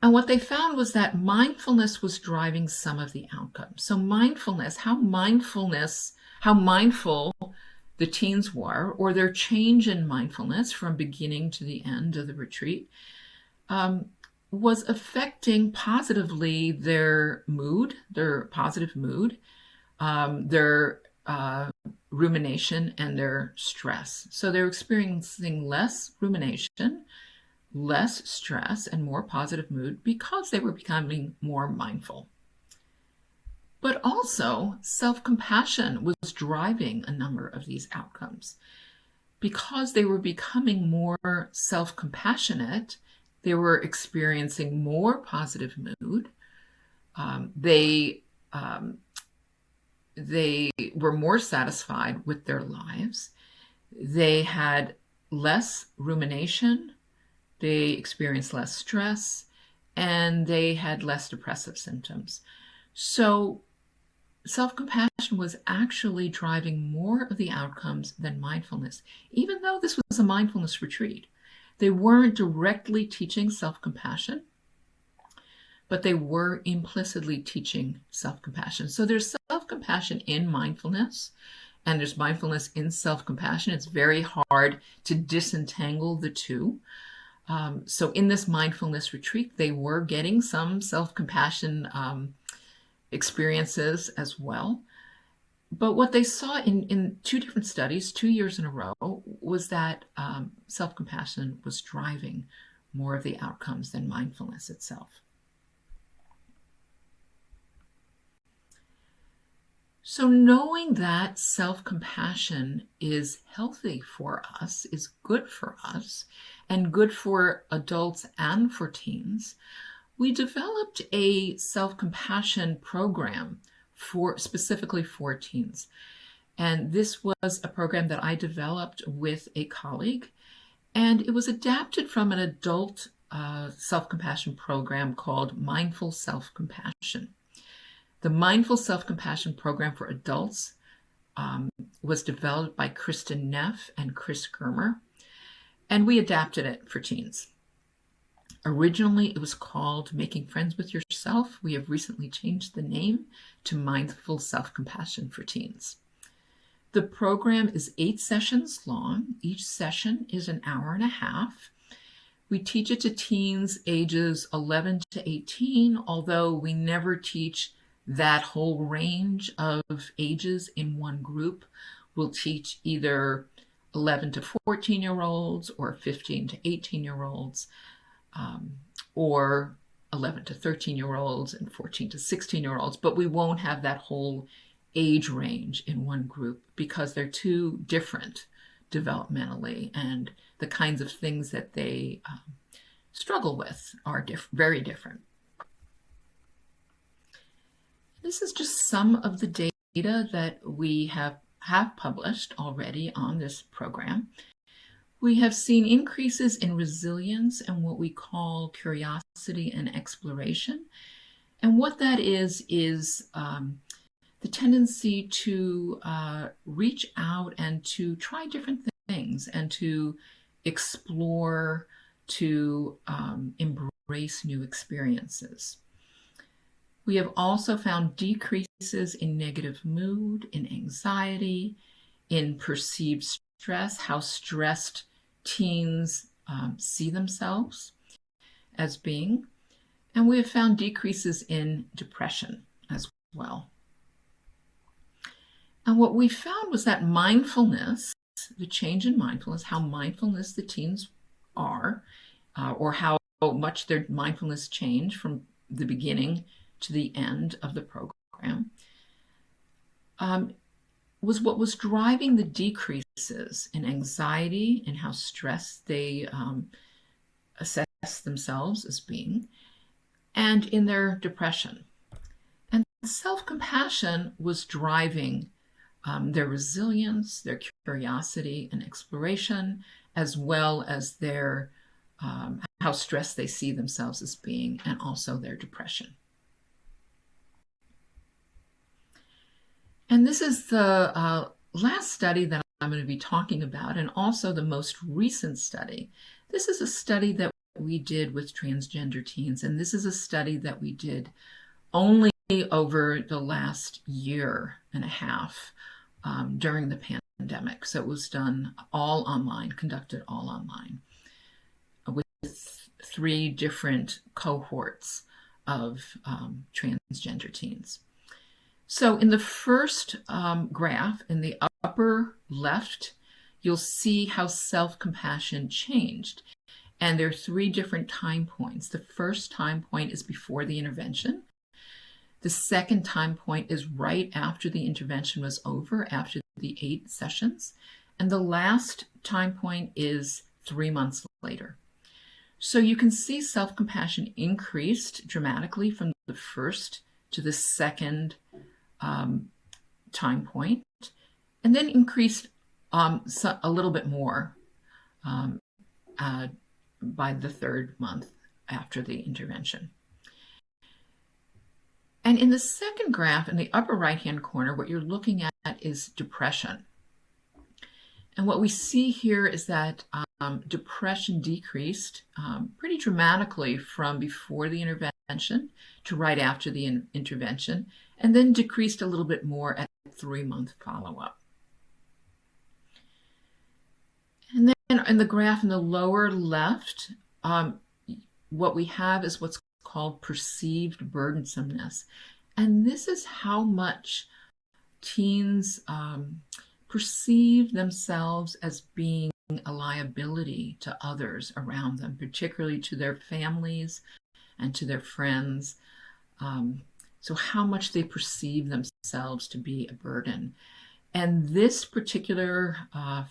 And what they found was that mindfulness was driving some of the outcomes. So mindfulness, how mindful the teens were, or their change in mindfulness from beginning to the end of the retreat, was affecting positively their mood, their positive mood, their rumination, and their stress. So they're experiencing less rumination, less stress, and more positive mood because they were becoming more mindful. But also, self-compassion was driving a number of these outcomes. Because they were becoming more self-compassionate, they were experiencing more positive mood, They were more satisfied with their lives. They had less rumination. They experienced less stress, and they had less depressive symptoms. So self-compassion was actually driving more of the outcomes than mindfulness, even though this was a mindfulness retreat. They weren't directly teaching self-compassion, but they were implicitly teaching self-compassion. So there's self-compassion in mindfulness, and there's mindfulness in self-compassion. It's very hard to disentangle the two. So in this mindfulness retreat, they were getting some self-compassion experiences as well. But what they saw in two different studies, 2 years in a row, was that self-compassion was driving more of the outcomes than mindfulness itself. So knowing that self-compassion is healthy for us, is good for us, and good for adults and for teens, we developed a self-compassion program specifically for teens. And this was a program that I developed with a colleague, and it was adapted from an adult self-compassion program called Mindful Self-Compassion. The Mindful Self-Compassion program for adults was developed by Kristen Neff and Chris Germer, and we adapted it for teens. Originally, it was called Making Friends with Yourself. We have recently changed the name to Mindful Self-Compassion for Teens. The program is 8 sessions long. Each session is an hour and a half. We teach it to teens ages 11 to 18, although we never teach that whole range of ages in one group. We'll teach either 11 to 14-year-olds or 15 to 18-year-olds, or 11 to 13-year-olds and 14 to 16-year-olds, but we won't have that whole age range in one group because they're too different developmentally, and the kinds of things that they struggle with are very different. This is just some of the data that we have published already on this program. We have seen increases in resilience and what we call curiosity and exploration. And what that is the tendency to reach out and to try different things and to explore, to embrace new experiences. We have also found decreases in negative mood, in anxiety, in perceived stress, how stressed teens see themselves as being. And we have found decreases in depression as well. And what we found was that mindfulness, the change in mindfulness, how mindfulness the teens are, or how much their mindfulness changed from the beginning to the end of the program, was what was driving the decreases in anxiety and how stressed they assess themselves as being, and in their depression. And self-compassion was driving their resilience, their curiosity and exploration, as well as their how stressed they see themselves as being, and also their depression. And this is the last study that I'm going to be talking about, and also the most recent study. This is a study that we did with transgender teens, and this is a study that we did only over the last year and a half during the pandemic. So it was done all online, conducted all online, with 3 different cohorts of transgender teens. So in the first graph, in the upper left, you'll see how self-compassion changed. And there are 3 different time points. The first time point is before the intervention. The second time point is right after the intervention was over, after the 8 sessions. And the last time point is 3 months later. So you can see self-compassion increased dramatically from the first to the second time point, and then increased a little bit more by the third month after the intervention. And in the second graph, in the upper right-hand corner, what you're looking at is depression. And what we see here is that depression decreased pretty dramatically from before the intervention to right after the intervention, and then decreased a little bit more at 3-month follow-up. And then in the graph in the lower left, what we have is what's called perceived burdensomeness. And this is how much teens perceive themselves as being a liability to others around them, particularly to their families and to their friends. So how much they perceive themselves to be a burden. And this particular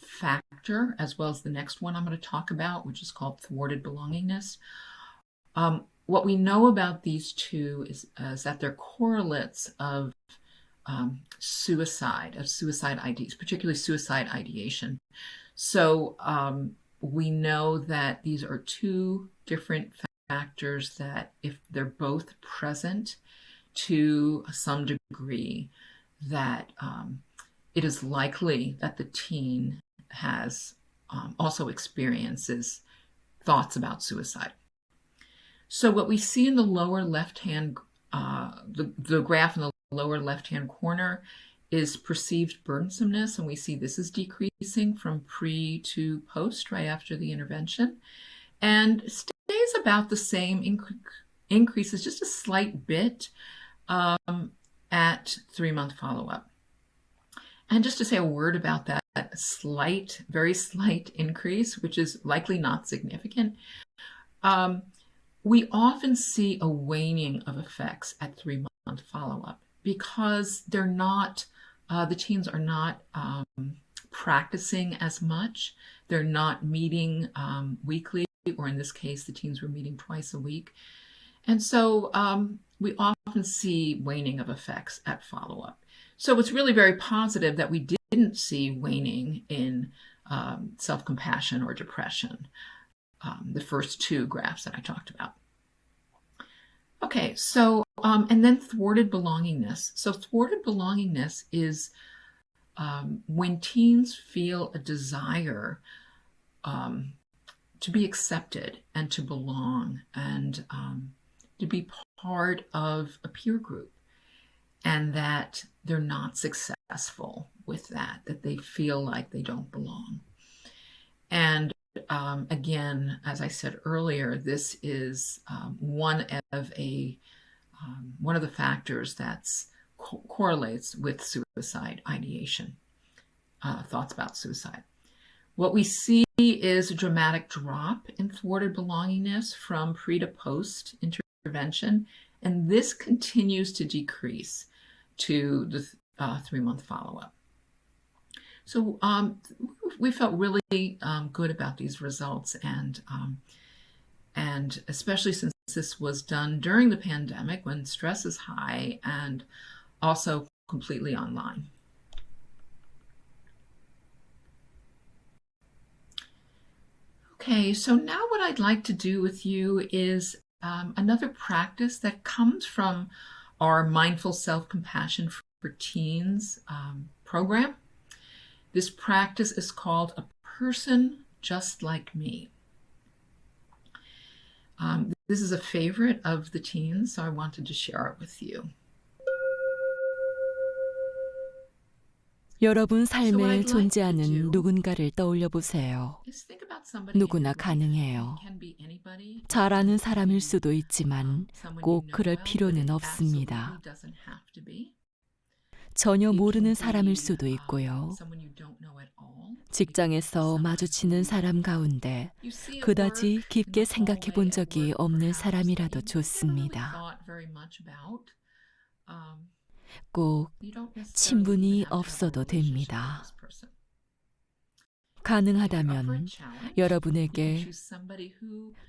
factor, as well as the next one I'm going to talk about, which is called thwarted belongingness, what we know about these two is that they're correlates of suicide ideas, particularly suicide ideation. So we know that these are two different factors that, if they're both present to some degree, that it is likely that the teen has also experiences thoughts about suicide. So what we see in the lower left-hand, the graph in the lower left-hand corner is perceived burdensomeness, and we see this is decreasing from pre to post, right after the intervention, and stays about the same, increases just a slight bit at 3-month follow-up. And just to say a word about that slight, very slight increase, which is likely not significant, we often see a waning of effects at 3-month follow-up because they're not, the teens are not practicing as much. They're not meeting weekly, or in this case, the teens were meeting twice a week. And so we often see waning of effects at follow-up. So it's really very positive that we didn't see waning in self-compassion or depression, the first two graphs that I talked about. Okay, so, and then thwarted belongingness. So thwarted belongingness is when teens feel a desire to be accepted and to belong and to be part of a peer group, and that they're not successful with that they feel like they don't belong. And again, as I said earlier, this is one of the factors that's correlates with suicide ideation, thoughts about suicide. What we see is a dramatic drop in thwarted belongingness from pre to post intervention, and this continues to decrease to the 3-month follow-up. So we felt really good about these results, and especially since this was done during the pandemic when stress is high and also completely online. Okay, so now what I'd like to do with you is another practice that comes from our Mindful Self-Compassion for Teens program. This practice is called A Person Just Like Me. This is a favorite of the teens, so I wanted to share it with you. 여러분 삶에 존재하는 누군가를 떠올려 보세요. 누구나 가능해요. 잘 아는 사람일 수도 있지만 꼭 그럴 필요는 없습니다. 전혀 모르는 사람일 수도 있고요. 직장에서 마주치는 사람 가운데 그다지 깊게 생각해 본 적이 없는 사람이라도 좋습니다. 꼭 친분이 없어도 됩니다. 가능하다면 여러분에게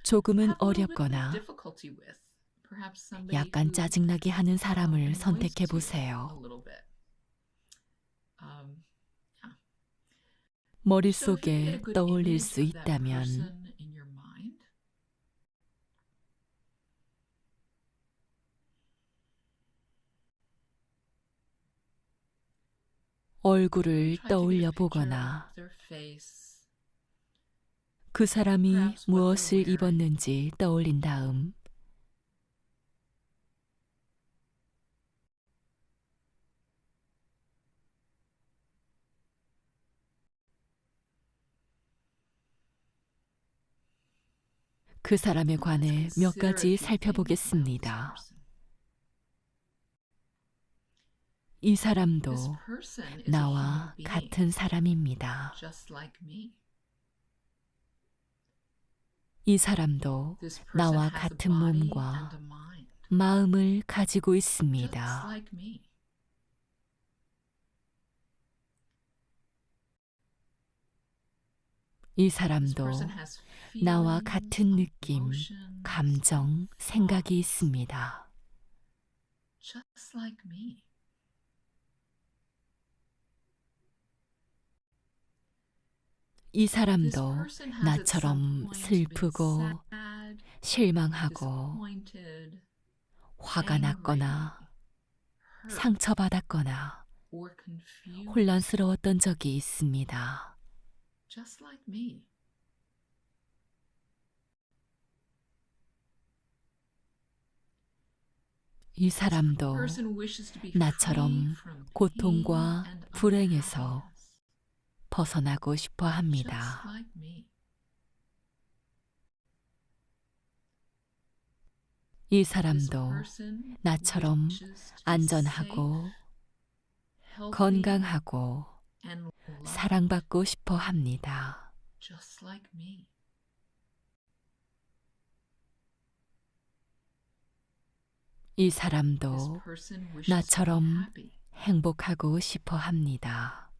조금은 어렵거나 약간 짜증나게 하는 사람을 선택해 보세요. 머릿속에 떠올릴 수 있다면 얼굴을 떠올려 보거나 그 사람이 무엇을 입었는지 떠올린 다음 그 사람에 관해 몇 가지 살펴보겠습니다. 이 사람도 나와 같은 사람입니다. 이 사람도 나와 같은 몸과 마음을 가지고 있습니다. 이 사람도 나와 같은 느낌, 감정, 생각이 있습니다. 이 사람도 나처럼 슬프고 실망하고 화가 났거나 상처받았거나 혼란스러웠던 적이 있습니다. 이 사람도 나처럼 고통과 불행에서 벗어나고 싶어 합니다. 이 사람도 나처럼 안전하고 건강하고 사랑받고 싶어 합니다. 이 사람도 나처럼 행복하고 싶어 합니다.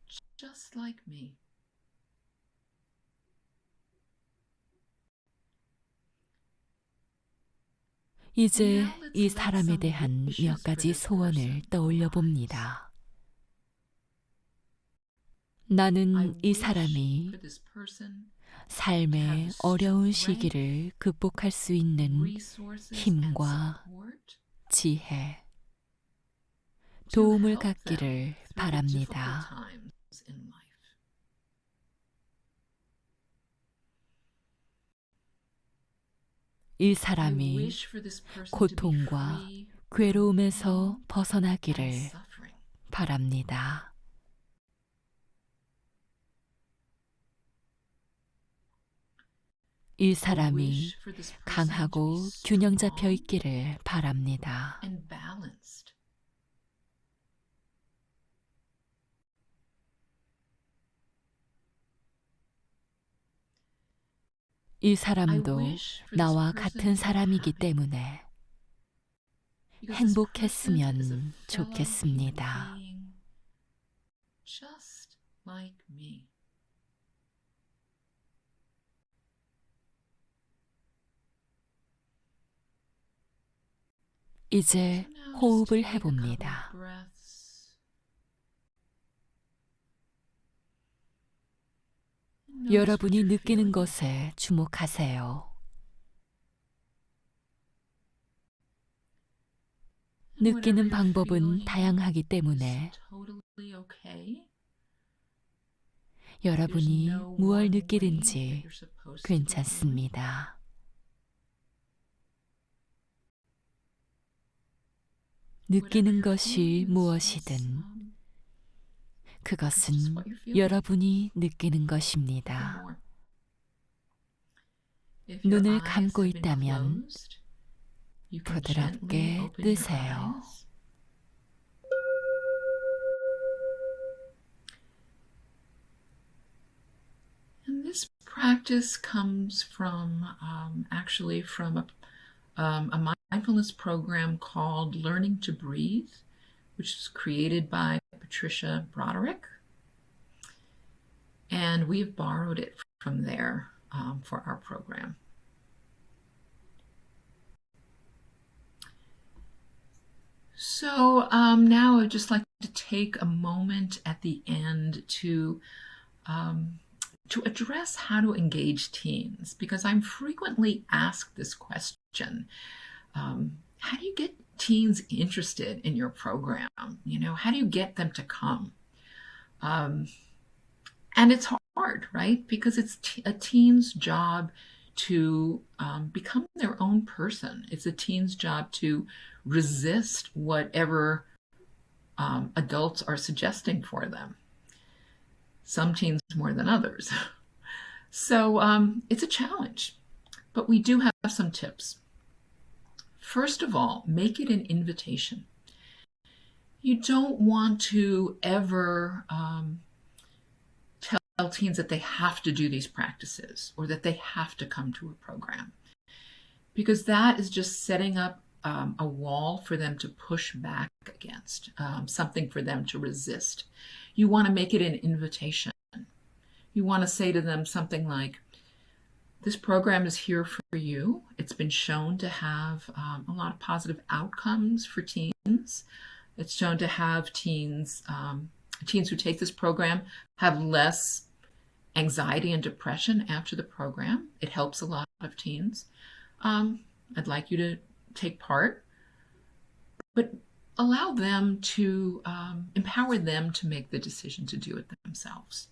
이제 이 사람에 대한 몇 가지 소원을 떠올려 봅니다. 나는 이 사람이 삶의 어려운 시기를 극복할 수 있는 힘과 지혜, 도움을 갖기를 바랍니다. 이 사람이 고통과 괴로움에서 벗어나기를 바랍니다. 이 사람이 강하고 균형 잡혀 있기를 바랍니다. 이 사람도 나와 같은 사람이기 때문에 행복했으면 좋겠습니다. 이제 호흡을 해봅니다. 여러분이 느끼는 것에 주목하세요. 느끼는 방법은 다양하기 때문에 여러분이 무엇을 느끼든지 괜찮습니다. 느끼는 것이 무엇이든 그것은 여러분이 느끼는 것입니다. 눈을 감고 있다면 부드럽게 뜨세요. And this practice comes from actually from a mindfulness program called Learning to Breathe, which was created by Patricia Broderick. and we've borrowed it from there for our program. So now I'd just like to take a moment at the end to address how to engage teens, because I'm frequently asked this question. How do you get teens interested in your program? How do you get them to come? And it's hard, right? Because it's a teen's job to become their own person. It's a teen's job to resist whatever adults are suggesting for them. Some teens more than others. So it's a challenge, but we do have some tips. First of all, make it an invitation. You don't want to ever tell teens that they have to do these practices or that they have to come to a program, because that is just setting up a wall for them to push back against, something for them to resist. You want to make it an invitation. You want to say to them something like, this program is here for you. It's been shown to have a lot of positive outcomes for teens. It's shown to have teens who take this program have less anxiety and depression after the program. It helps a lot of teens. I'd like you to take part, but allow them to empower them to make the decision to do it themselves.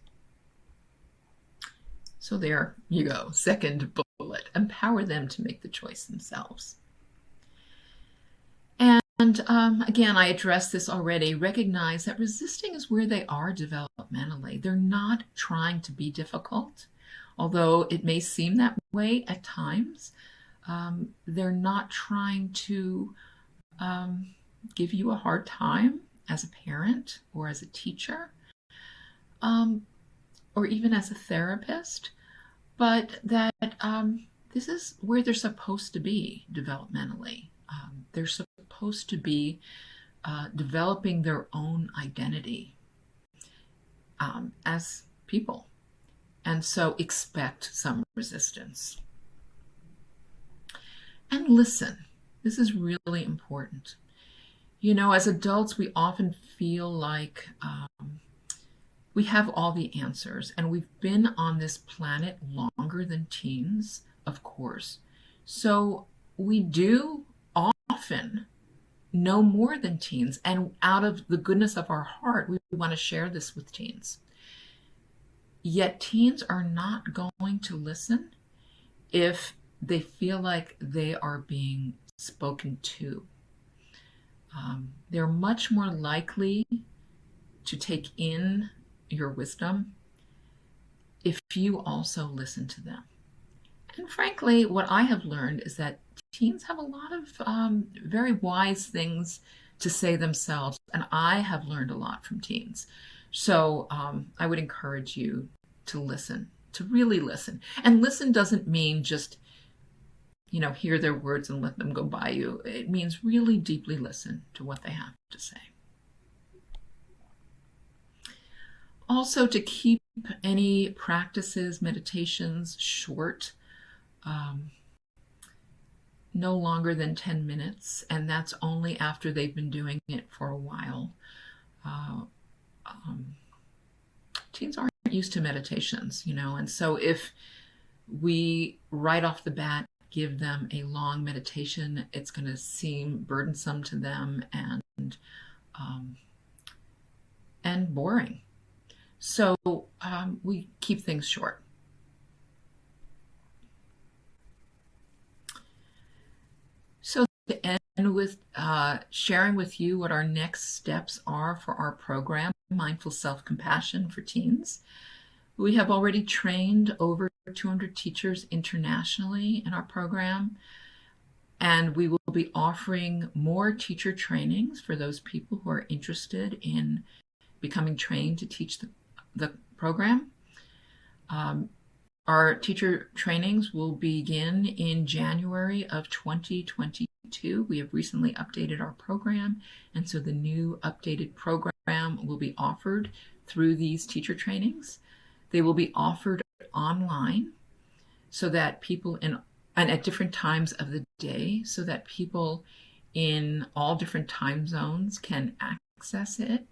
So there you go. Second bullet, empower them to make the choice themselves. And again, I addressed this already. Recognize that resisting is where they are developmentally. They're not trying to be difficult, although it may seem that way at times. They're not trying to give you a hard time as a parent or as a teacher, or even as a therapist, but that this is where they're supposed to be developmentally. They're supposed to be developing their own identity as people, and so expect some resistance. And listen. This is really important. As adults, we often feel like we have all the answers, and we've been on this planet longer than teens, of course. So we do often know more than teens, and out of the goodness of our heart, we want to share this with teens. Yet teens are not going to listen if they feel like they are being spoken to. They're much more likely to take in your wisdom if you also listen to them. And frankly, what I have learned is that teens have a lot of very wise things to say themselves, and I have learned a lot from teens. So I would encourage you to listen, to really listen. And listen doesn't mean just hear their words and let them go by you. It means really deeply listen to what they have to say. Also, to keep any practices, meditations short, no longer than 10 minutes, and that's only after they've been doing it for a while. Teens aren't used to meditations, and so if we right off the bat give them a long meditation, it's going to seem burdensome to them and boring. So we keep things short. So to end with sharing with you what our next steps are for our program, Mindful Self-Compassion for Teens. We have already trained over 200 teachers internationally in our program, and we will be offering more teacher trainings for those people who are interested in becoming trained to teach the program. Our teacher trainings will begin in January of 2022. We have recently updated our program, and so the new updated program will be offered through these teacher trainings. They will be offered online so that people and at different times of the day, so that people in all different time zones can access it.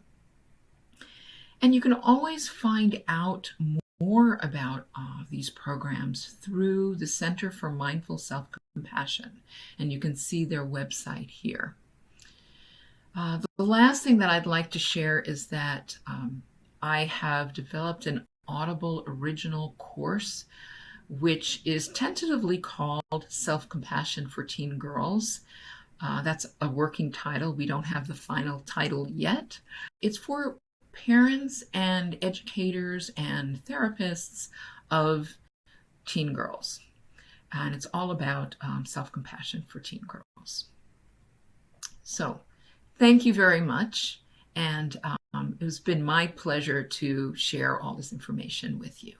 And you can always find out more about these programs through the Center for Mindful Self-Compassion, and you can see their website here. The last thing that I'd like to share is that I have developed an Audible original course, which is tentatively called Self-Compassion for Teen Girls. That's a working title. We don't have the final title yet. It's for parents and educators and therapists of teen girls. And it's all about self-compassion for teen girls. So thank you very much. And it has been my pleasure to share all this information with you.